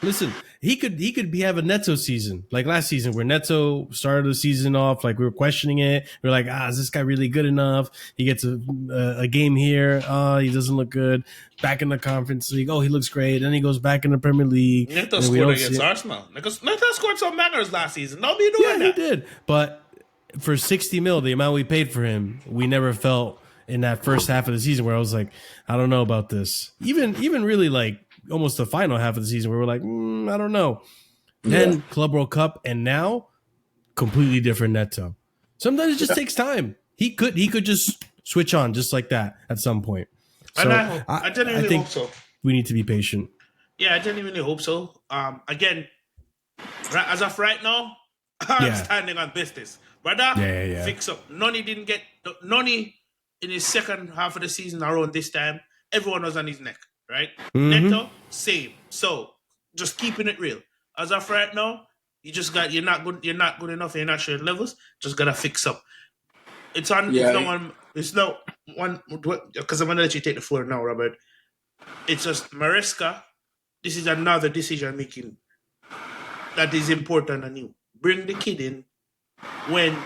listen, he could have a Neto season like last season, where Neto started the season off like we were questioning it. We are like, is this guy really good enough? He gets a game here. He doesn't look good. Back in the Conference League, he looks great. Then he goes back in the Premier League. Neto scored against Arsenal. Neto scored some bangers last season. Don't be doing that. He did. But for 60 mil, the amount we paid for him, we never felt in that first half of the season where I was like, I don't know about this. Even really like almost the final half of the season where we're like, I don't know. Then Club World Cup, and now completely different Neto. Sometimes it just takes time. He could just switch on just like that at some point. So And I genuinely hope so. We need to be patient. Yeah, I genuinely hope so. Again, as of right now, I'm standing on business. Brother, fix up. Noni didn't get Noni in his second half of the season around this time. Everyone was on his neck, right? Neto, same. So just keeping it real. As of right now, you're not good enough, you're not sure levels, just gotta fix up. It's no one because I'm gonna let you take the floor now, Robert. It's just Maresca. This is another decision making that is important and new. Bring the kid in when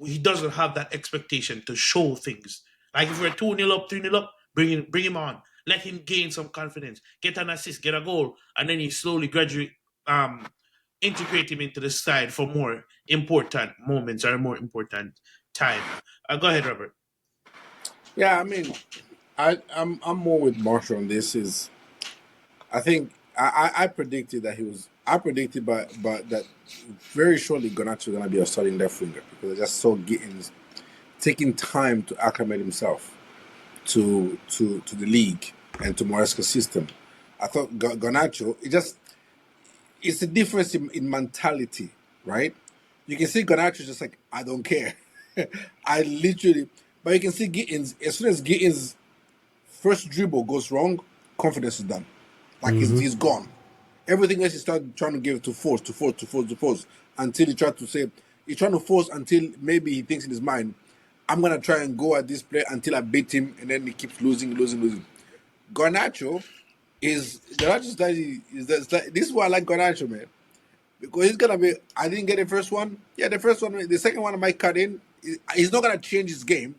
he doesn't have that expectation to show things. Like if we're 2-0 up, 3-0 up, bring him on. Let him gain some confidence. Get an assist, get a goal, and then you slowly gradually integrate him into the side for more important moments or a more important time. Go ahead, Robert. Yeah, I mean, I'm more with Marshall on this. I think I predicted that I predicted but that very shortly Garnacho was gonna be a starting left winger because I just saw Gittins taking time to acclimate himself to the league and to Maresca's system. I thought Garnacho, it's a difference in mentality, right? You can see Garnacho just like, I don't care. But you can see Gittins, as soon as Gittins' first dribble goes wrong, confidence is done. Like he's gone. Everything else he started trying to give it to force, until he's trying to force until maybe he thinks in his mind, I'm going to try and go at this player until I beat him, and then he keeps losing. Garnacho this is why I like Garnacho, man. Because he's going to be, I didn't get the first one. Yeah, the second one I might cut in. He's not going to change his game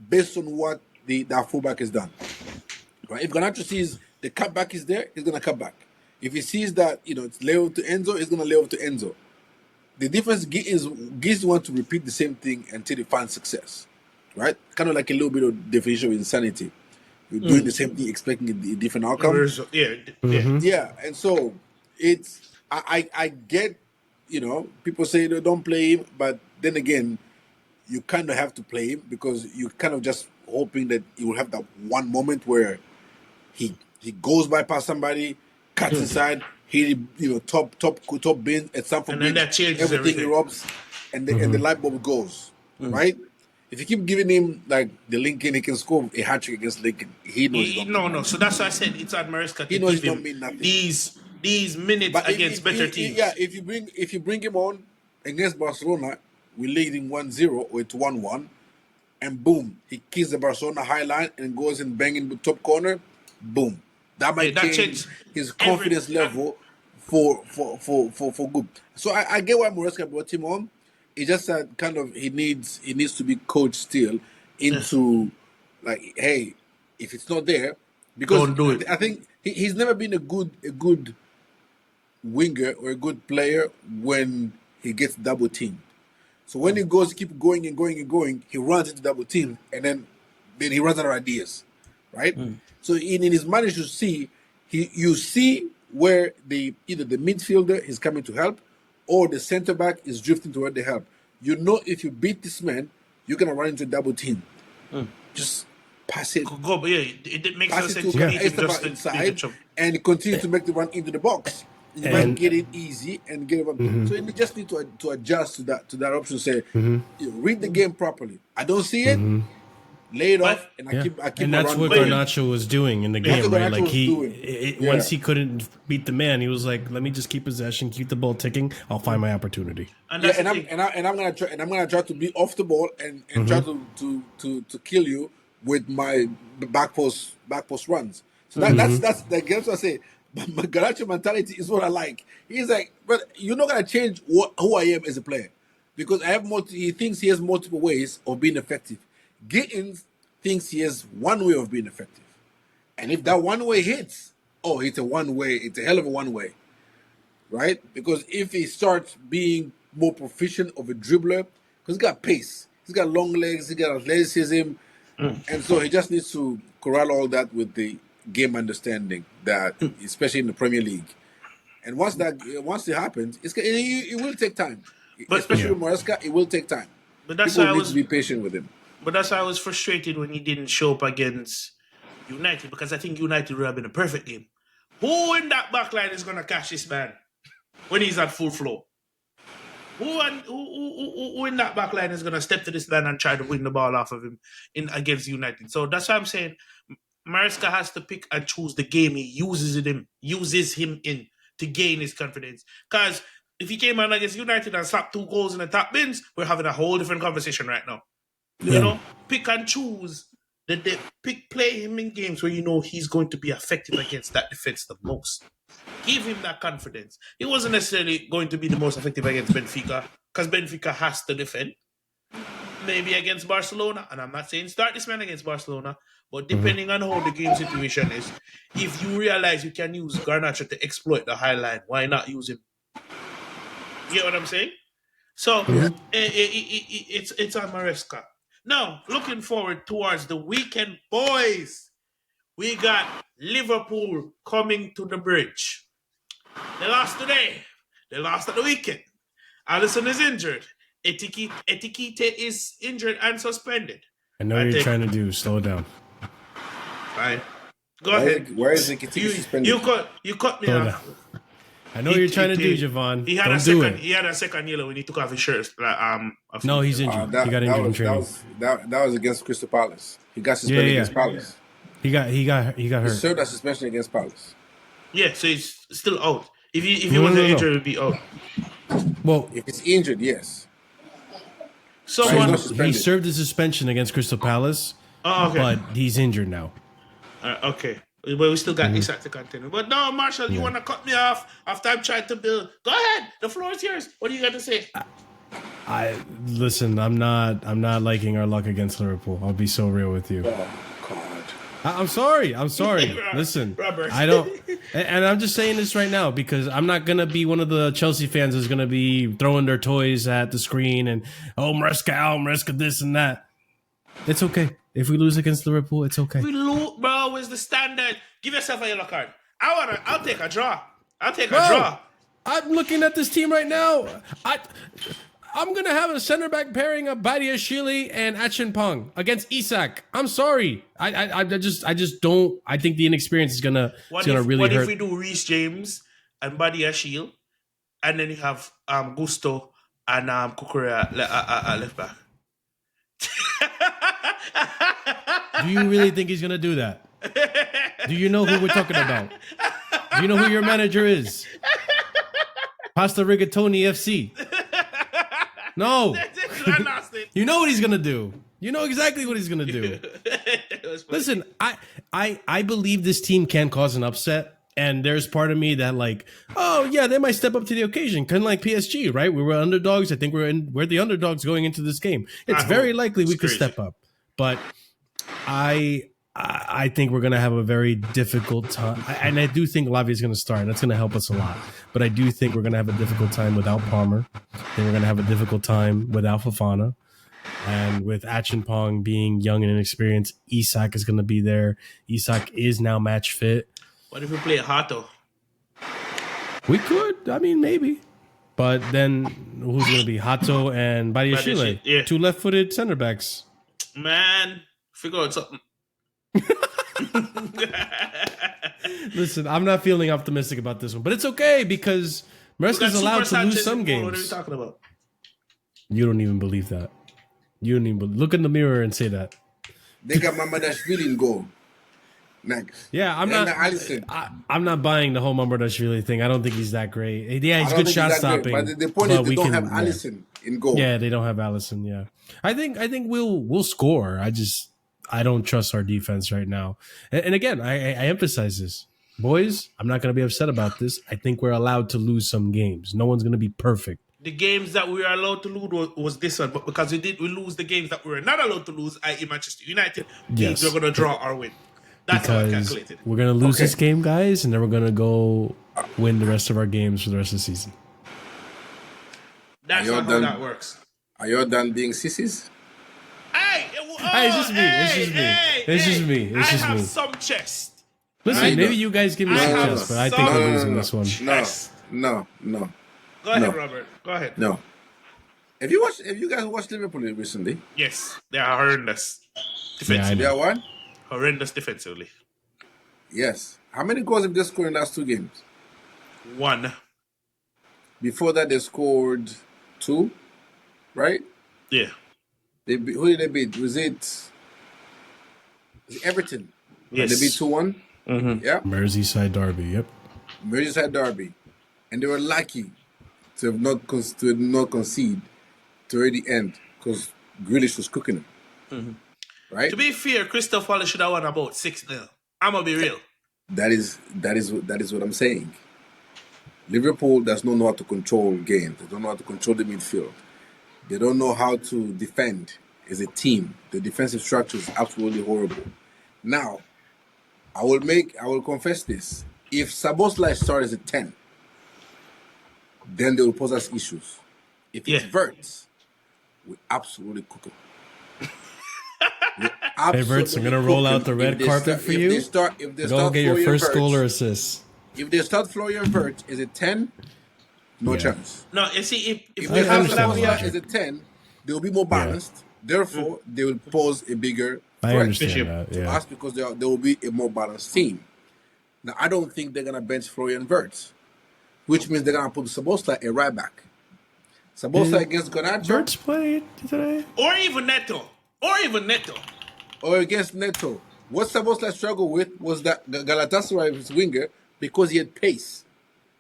based on what that fullback has done. Right? If Garnacho sees the cutback is there, he's going to cut back. If he sees that, it's lay over to Enzo, he's going to lay over to Enzo. The difference is Giz want to repeat the same thing until he finds success. Right? Kind of like a little bit of definition of insanity. You're doing the same thing, expecting a different outcome. Yeah. And so I get, people say they don't play him, but then again, you kind of have to play him because you're kind of just hoping that he will have that one moment where he goes by past somebody, cuts inside, top bin at Stamford and then Bridge, that changes everything. erupts, and the light bulb goes, right? If you keep giving him like the Lincoln, he can score a hat trick against Lincoln. He knows. No. So that's why I said it's at Maresca. He knows it don't mean nothing. These minutes against better teams. Yeah, if you bring him on against Barcelona, we're leading 1-0 or it's 1-1, and boom, he kicks the Barcelona high line and goes and banging the top corner. Boom, that might change his confidence level for good. So I get why Maresca brought him on. It's just that kind of he needs to be coached still into like, hey, if it's not there, because don't do it. I think he's never been a good winger or a good player when he gets double teamed. So when he goes, keep going and going and going, he runs into double team, and then he runs out of ideas, right? So in his mind, you see where either the midfielder is coming to help, or the center back is drifting toward the help. You know, if you beat this man, you're gonna run into double team. Just pass it. Go, but yeah, it makes no Pass it sense to to me to Esteban just inside and continue to make the run into the box. You might get it easy and get it. So you just need to adjust to that option. Say, read the game properly. I don't see it. Lay it off, and I keep. And my that's run what going. Garnacho was doing in the That's game, what right? Garnacho Like was doing. once he couldn't beat the man, he was like, "Let me just keep possession, keep the ball ticking. I'll find my opportunity." And that's the I'm thing. gonna try to be off the ball and try to kill you with my back post runs. So that's what I say. My Garnacho mentality is what I like. He's like, but you're not gonna change who I am as a player, because he thinks he has multiple ways of being effective. Gittins thinks he has one way of being effective, and if that one way hits, it's a one way. It's a hell of a one way, right? Because if he starts being more proficient of a dribbler, because he's got pace, he's got long legs, he's got athleticism, and so he just needs to corral all that with the game understanding that, especially in the Premier League. And once it happens, it will take time. But- Especially with Maresca, it will take time. But that's People why I need was to be patient with him. But that's why I was frustrated when he didn't show up against United, because I think United would have been a perfect game. Who in that back line is going to catch this man when he's at full flow? Who in that back line is going to step to this man and try to win the ball off of him against United? So that's why I'm saying Maresca has to pick and choose the game he uses him in to gain his confidence. Because if he came out against United and slapped 2 goals in the top bins, we're having a whole different conversation right now. You know, pick and choose. Play him in games where you know he's going to be effective against that defense the most. Give him that confidence. He wasn't necessarily going to be the most effective against Benfica, because Benfica has to defend. Maybe against Barcelona, and I'm not saying start this man against Barcelona, but depending on how the game situation is, if you realize you can use Garnacho to exploit the high line, why not use him? You get what I'm saying? So it's on Maresca. Now, looking forward towards the weekend, boys. We got Liverpool coming to the bridge. They lost today. They lost at the weekend. Alisson is injured. Etiquette is injured and suspended. I know what you're trying to do. Slow down. Fine. Go ahead. Where is the suspended? You cut me Slow off. down. I know what you're trying to do, Javon. He had He had a second yellow when he took off his shirt. No, he's injured. He got injured in training. That was against Crystal Palace. He got suspended against Palace. He got hurt. He served that suspension against Palace. Yeah, so he's still out. If he wasn't injured, he'd be out. Well, if it's injured, yes. So he served the suspension against Crystal Palace, but he's injured now. Okay. But we still got Isak to continue. But no, Marshall, you want to cut me off after I'm trying to build. Go ahead. The floor is yours. What do you got to say? Listen, I'm not liking our luck against Liverpool. I'll be so real with you. Oh, God. I'm sorry. Listen, Robert. I don't, and I'm just saying this right now because I'm not gonna be one of the Chelsea fans who's gonna be throwing their toys at the screen and Maresca out, Maresca this and that. It's okay. If we lose against Liverpool, it's okay. We lose, bro. Is the standard? Give yourself a yellow card. I'll take a draw. I'll take a draw. I'm looking at this team right now. I'm gonna have a center back pairing of Badiashile and Achimpong against Isak. I'm sorry. I just don't. I think the inexperience is gonna really hurt. What if we do Reece James and Badiashile, and then you have Gusto and Kukurea left back? Do you really think he's gonna do that? Do you know who we're talking about? Do you know who your manager is? Pasta Rigatoni FC. No. You know what he's gonna do. You know exactly what he's gonna do. Listen, I believe this team can cause an upset. And there's part of me that they might step up to the occasion, kind of like PSG, right? We were underdogs. I think we're the underdogs going into this game. It's very likely we could step up, but I I think we're going to have a very difficult time. And I do think Lavia is going to start, and that's going to help us a lot. But I do think we're going to have a difficult time without Palmer. I think we're going to have a difficult time without Fofana. And with Acheampong being young and inexperienced, Isak is going to be there. Isak is now match fit. What if we play Hato? We could. I mean, maybe. But then who's going to be? Hato and Badiashile. Yeah. Two left-footed center backs. Man, figure out something. Listen, I'm not feeling optimistic about this one, but it's okay because Maresca's allowed to lose some games. What are you talking about? You don't even believe that. You don't even look in the mirror and say that. They got Mamadashvili in goal. Next. Yeah, I'm not buying the whole Mamardashvili thing. I don't think he's that great. Yeah, he's good shot stopping. But the point is they don't have Alisson in goal. Yeah, they don't have Alisson. Yeah, I think we'll score. I don't trust our defense right now. And again, I emphasize this, boys. I'm not going to be upset about this. I think we're allowed to lose some games. No one's going to be perfect. The games that we were allowed to lose was this one, but because we lose the games that we were not allowed to lose, i.e. Manchester United, yes, we're going to draw or win. That's how I calculated. We're going to lose this game, guys, and then we're going to go win the rest of our games for the rest of the season. That's not how that works. Are you all done being sissies? Hey, it's just me. I have some chest. Listen, maybe you guys give me some chest, but I think we're losing this one. No. Go ahead, Robert. Go ahead. No. Have you guys watched Liverpool recently? Yes, they are horrendous defensively. They are what? Horrendous defensively. Yes. How many goals have they scored in the last 2 games? 1. Before that, they scored 2, right? Yeah. Who did they beat? Was it Everton? Yes. They beat 2-1? Mm-hmm. Yeah. Merseyside derby, yep. Merseyside derby. And they were lucky to have not concede to the end because Grealish was cooking them. Mm-hmm. Right? To be fair, Christoph Wallace should have won about 6-0. I'm going to be real. That is what I'm saying. Liverpool does not know how to control games. They don't know how to control the midfield. They don't know how to defend as a team. The defensive structure is absolutely horrible. Now, I will confess this. If Szoboszlai starts as a 10, then they will pose us issues. If it's Verts, we absolutely cook it. Hey, Verts, I'm going to roll out the red carpet for you. Go get your first goal or assist. If they start Florian Verts as a 10, no chance. No, you see, if they have Lavia as a 10, they will be more balanced. Therefore, they will pose a bigger threat to us because they will be a more balanced team. Now, I don't think they're going to bench Florian Verts, which means they're going to put Szoboszlai a right back. Szoboszlai against Garnacho. Verts played today. Or even Neto. Or against Neto. What Szoboszlai struggled with was that Galatasaray's winger because he had pace.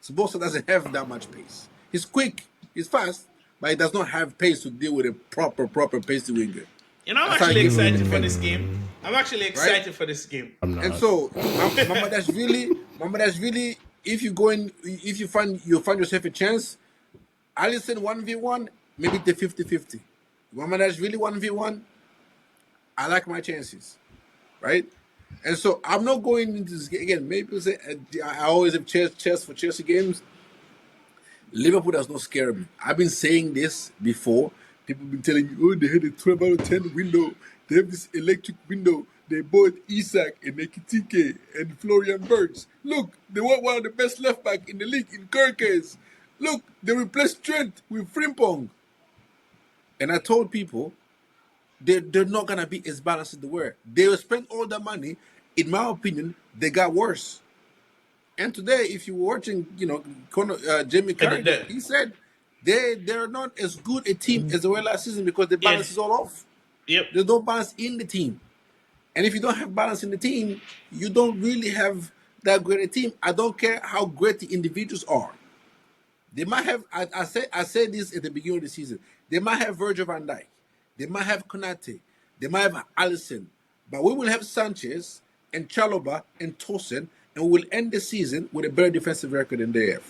Szoboszlai doesn't have that much pace. He's quick, he's fast, but he does not have pace to deal with a proper pacey winger. You know, I'm actually excited for this game. For this game. I'm not. And so, Mamadashvili, if you find yourself a chance, Alisson 1v1, maybe the 50-50. Mamadashvili 1v1, I like my chances, right? And so I'm not going into this again. Maybe people say I always have chess for Chelsea games. Liverpool does not scare me. I've been saying this before. People have been telling you, oh, they had a 12 out of 10 window. They have this electric window. They bought Isak and Ekitike and Florian Wirtz. Look, they want one of the best left back in the league in Kirkes. Look, they replaced Trent with Frimpong. And I told people, they're not going to be as balanced as they were. They will spend all the money. In my opinion, they got worse. And today, if you were watching, Jamie Carragher, he said they're not as good a team as they were last season because the balance is all off. Yep. There's no balance in the team. And if you don't have balance in the team, you don't really have that great a team. I don't care how great the individuals are. They might have, I said this at the beginning of the season, they might have Virgil van Dijk. They might have Konate. They might have Alisson. But we will have Sanchez and Chalobah and Tosin, and we will end the season with a better defensive record than they have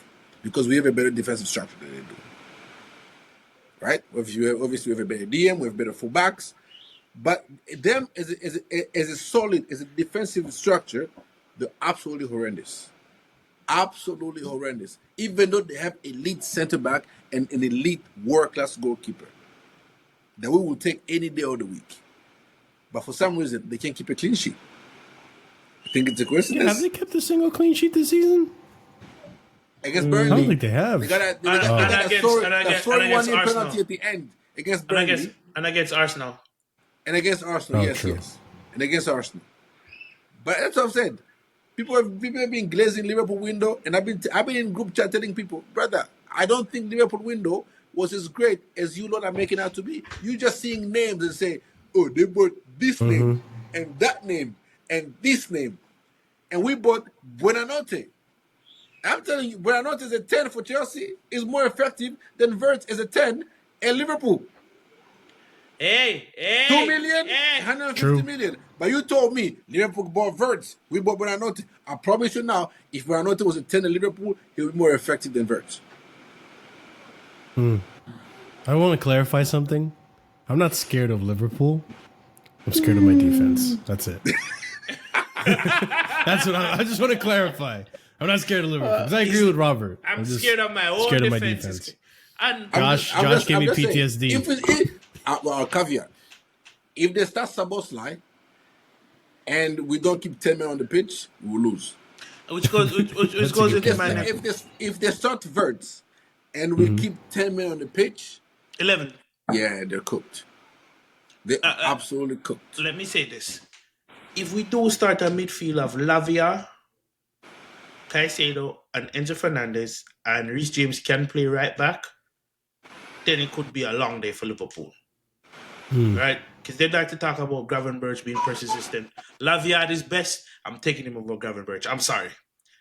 because we have a better defensive structure than they do. Right? Obviously, we have a better DM, we have better fullbacks. But them as a solid, as a defensive structure, they're absolutely horrendous. Absolutely horrendous. Even though they have elite center back and an elite world class goalkeeper that we will take any day of the week. But for some reason, they can't keep a clean sheet. I think it's a Yeah, coincidence. have they kept a single clean sheet this season? Against I Burnley. don't think they have. They got a against 41 year Arsenal. penalty at the end against And Burnley. against Arsenal. And against Arsenal, Oh, yes, true. yes. And against Arsenal. But that's what I've said. People have been glazing Liverpool window, and I've been in group chat telling people, brother, I don't think Liverpool window was as great as you lot are making out to be. You just seeing names and say, oh, they bought this name and that name and this name. And we bought Buonanotte. I'm telling you, Buonanotte is a 10 for Chelsea is more effective than Wirtz as a 10 at Liverpool. Hey, 2 million, hey. 150 True. million. But you told me Liverpool bought Wirtz. We bought Buonanotte. I promise you now, if Buonanotte was a 10 at Liverpool, he would be more effective than Wirtz. I want to clarify something. I'm not scared of Liverpool. I'm scared of my defense. That's it. That's what I just want to clarify. I'm not scared of Liverpool because I agree with Robert. I'm just scared of my own scared of my defense. defense. And Josh gave me PTSD. Well, caveat. If they start Sabosly and we don't keep 10 men on the pitch, we will lose. which goes into my next If they start Wirtz and we keep 10 men on the pitch, 11. yeah, they're cooked. They're absolutely cooked. Let me say this. If we do start a midfield of Lavia, Caicedo, and Enzo Fernandez, and Reece James can play right back, then it could be a long day for Liverpool. Right? Because they like to talk about Gravenberch being persistent. Lavia at his best, I'm taking him over Gravenberch. I'm sorry.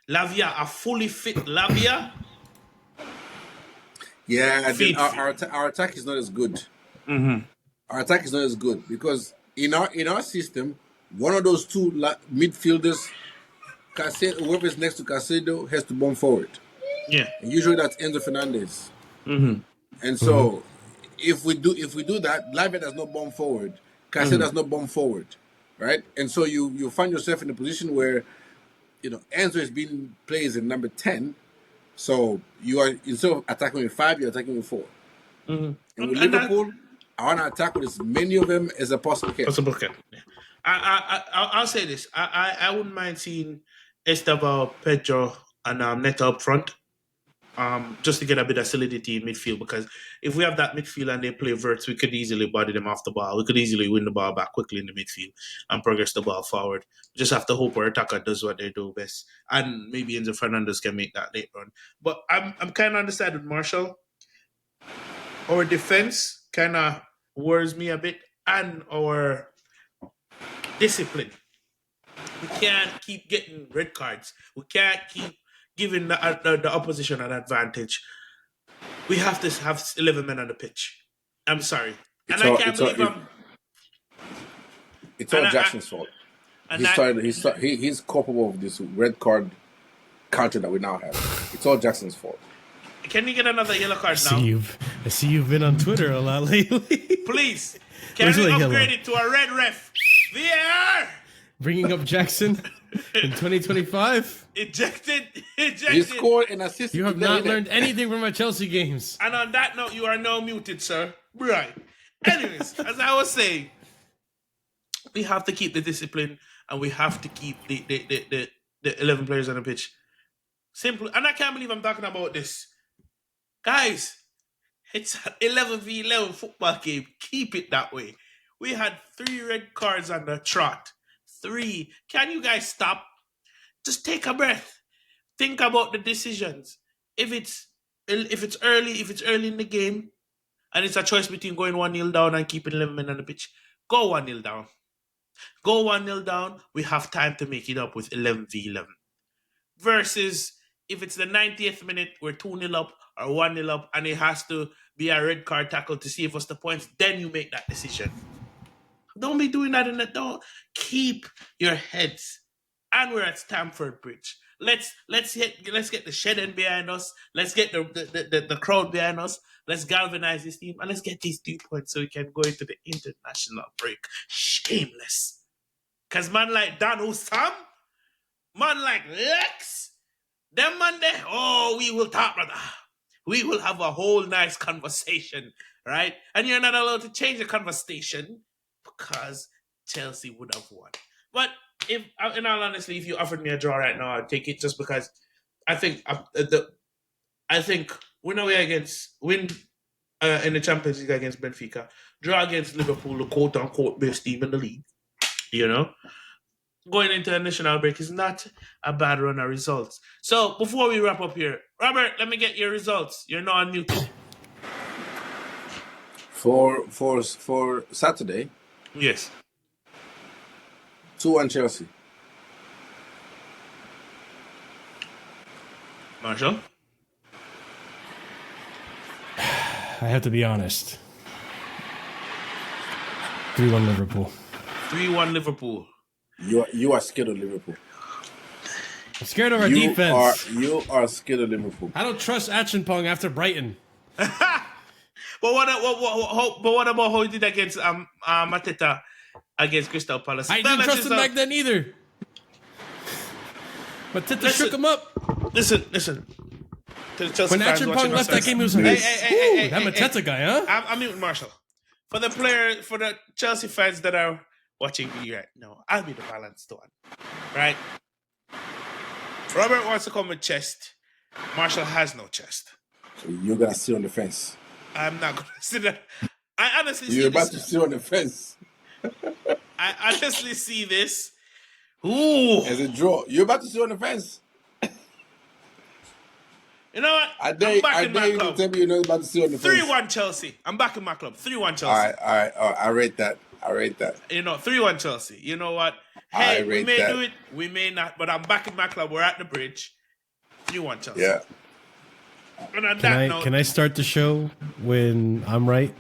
Lavia, a fully fit Lavia. Yeah, Feed. our attack is not as good. Our attack is not as good because in our system, one of those two midfielders, whoever's next to Caicedo, has to bomb forward. Yeah. And usually that's Enzo Fernandez. And so if we do that, Lavia does not bomb forward. Caicedo does not bomb forward, right? And so you find yourself in a position where Enzo is being plays in number 10. So you are, instead of attacking with 5, you're attacking with 4. And with Liverpool, I want to attack with as many of them as I possibly can. Yeah. I'll say this. I wouldn't mind seeing Esteban, Pedro, and Neto up front, just to get a bit of solidity in midfield. Because if we have that midfield and they play Wirtz, we could easily body them off the ball. We could easily win the ball back quickly in the midfield and progress the ball forward. We just have to hope our attacker does what they do best, and maybe Enzo Fernandez can make that late run. But I'm kind of on the side with Marshall. Our defense kind of worries me a bit, and our discipline. We can't keep getting red cards. We can't keep giving the opposition an advantage. We have to have 11 men on the pitch. I'm sorry. It's all Jackson's fault. He's culpable of this red card culture that we now have. It's all Jackson's fault. Can we get another yellow card now? I see you've been on Twitter a lot lately. Please. Can we upgrade it to a red ref? VAR! Bringing up Jackson in 2025. Ejected. He scored and assisted. You have not learned anything from my Chelsea games. And on that note, you are now muted, sir. Right. Anyways, as I was saying, we have to keep the discipline and we have to keep the 11 players on the pitch. Simple. And I can't believe I'm talking about this. Guys, it's an 11v11 football game. Keep it that way. We had 3 red cards on the trot. 3. Can you guys stop? Just take a breath. Think about the decisions. If it's early in the game, and it's a choice between going 1-0 down and keeping 11 men on the pitch, go 1-0 down. Go 1-0 down. We have time to make it up with 11v11. Versus if it's the 90th minute, we're 2-0 up or 1-0 up, and it has to be a red card tackle to save us the points, then you make that decision. Don't be doing that in the don't. Keep your heads. And we're at Stamford Bridge. let's get the shedding behind us. Let's get the crowd behind us. Let's galvanize this team and let's get these 3 points so we can go into the international break shameless. Cause man like Dan Hussam, man like Lex, them man there, we will talk, brother. We will have a whole nice conversation, right? And you're not allowed to change the conversation because Chelsea would have won. But if, in all honesty, if you offered me a draw right now, I'd take it just because I think win in the Champions League against Benfica, draw against Liverpool, the quote-unquote best team in the league, you know, going into a national break is not a bad run of results. So before we wrap up here, Robert, let me get your results. You're not unmuted. For Saturday, Yes. 2-1 Chelsea. Marshall? I have to be honest. 3-1 Liverpool. 3-1 Liverpool. You are scared of Liverpool. I'm scared of our defense. You are scared of Liverpool. I don't trust Acheampong after Brighton. But what about how he did against Mateta against Crystal Palace? I didn't trust him back then either. Mateta shook him up. Listen. To the Chelsea When fans Acheampong left that game, he was like, that Mateta guy, huh? I'm muting Marshall. For the Chelsea fans that are watching me right now, I'll be the balanced one. Right? Robert wants to come with chest. Marshall has no chest. So you're gonna sit on the fence. I'm not gonna sit there. I honestly You're about to sit on the fence. I honestly see this. Ooh. As a draw. You're about to sit on the fence. You know what? I dare you to tell me you're not about to sit on the fence. 3-1 Chelsea. I'm back in my club. 3-1 Chelsea. All right. I rate that. You know, 3-1 Chelsea. You know what? Hey, we may do it, we may not, but I'm back in my club. We're at the bridge. 3-1 Chelsea. Yeah. And on that note, Can I start the show when I'm right?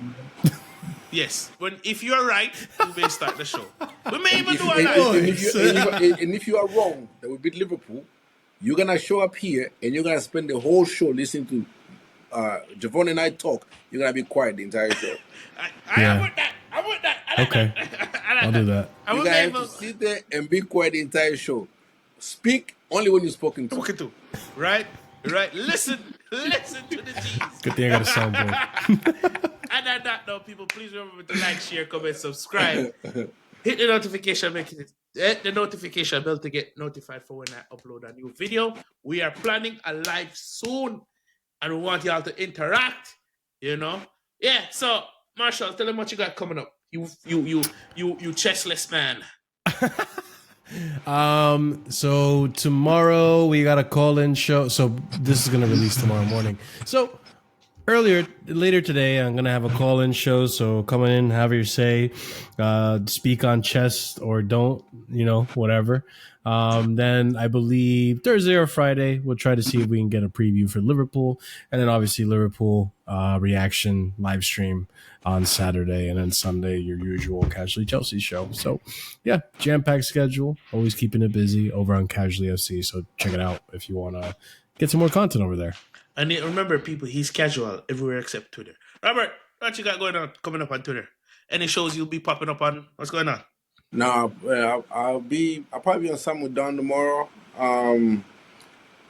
yes. If you're right, you may start the show. We may even do a live. And if you are wrong that we beat Liverpool, you're gonna show up here and you're gonna spend the whole show listening to Javon and I talk. You're gonna be quiet the entire show. I want that. Okay. I'll do that. You're gonna have to sit there and be quiet the entire show. Speak only when you're spoken to. Right? Listen to the G's. Good thing I got a soundboard. And on that note, people, please remember to like, share, comment, subscribe. Hit the notification bell to get notified for when I upload a new video. We are planning a live soon, and we want y'all to interact. You know, yeah. So, Marshall, tell them what you got coming up. You chestless man. So tomorrow we got a call-in show. So this is gonna release tomorrow morning. So later today, I'm gonna have a call-in show. So come in, have your say, speak on chess or don't, whatever. Then I believe Thursday or Friday, we'll try to see if we can get a preview for Liverpool, and then obviously Liverpool reaction live stream on Saturday, and then Sunday your usual Casually Chelsea show. So yeah, jam-packed schedule, always keeping it busy over on Casually FC. So check it out if you want to get some more content over there. And remember, people, he's casual everywhere except Twitter. Robert, what you got coming up on Twitter? Any shows you'll be popping up on? What's going on? No, I'll probably be on something with Don tomorrow. Probably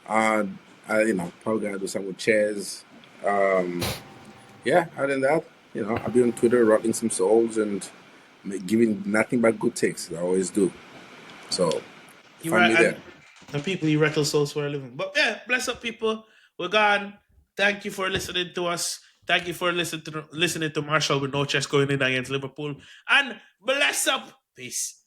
gonna do something with Chaz. Other than that, I'll be on Twitter rocking some souls and giving nothing but good takes. I always do. So find me there. And people, you rattle souls for a living. But yeah, bless up, people. We're gone. Thank you for listening to us. Thank you for listening to Marshall with no chest going in against Liverpool. And bless up. Peace.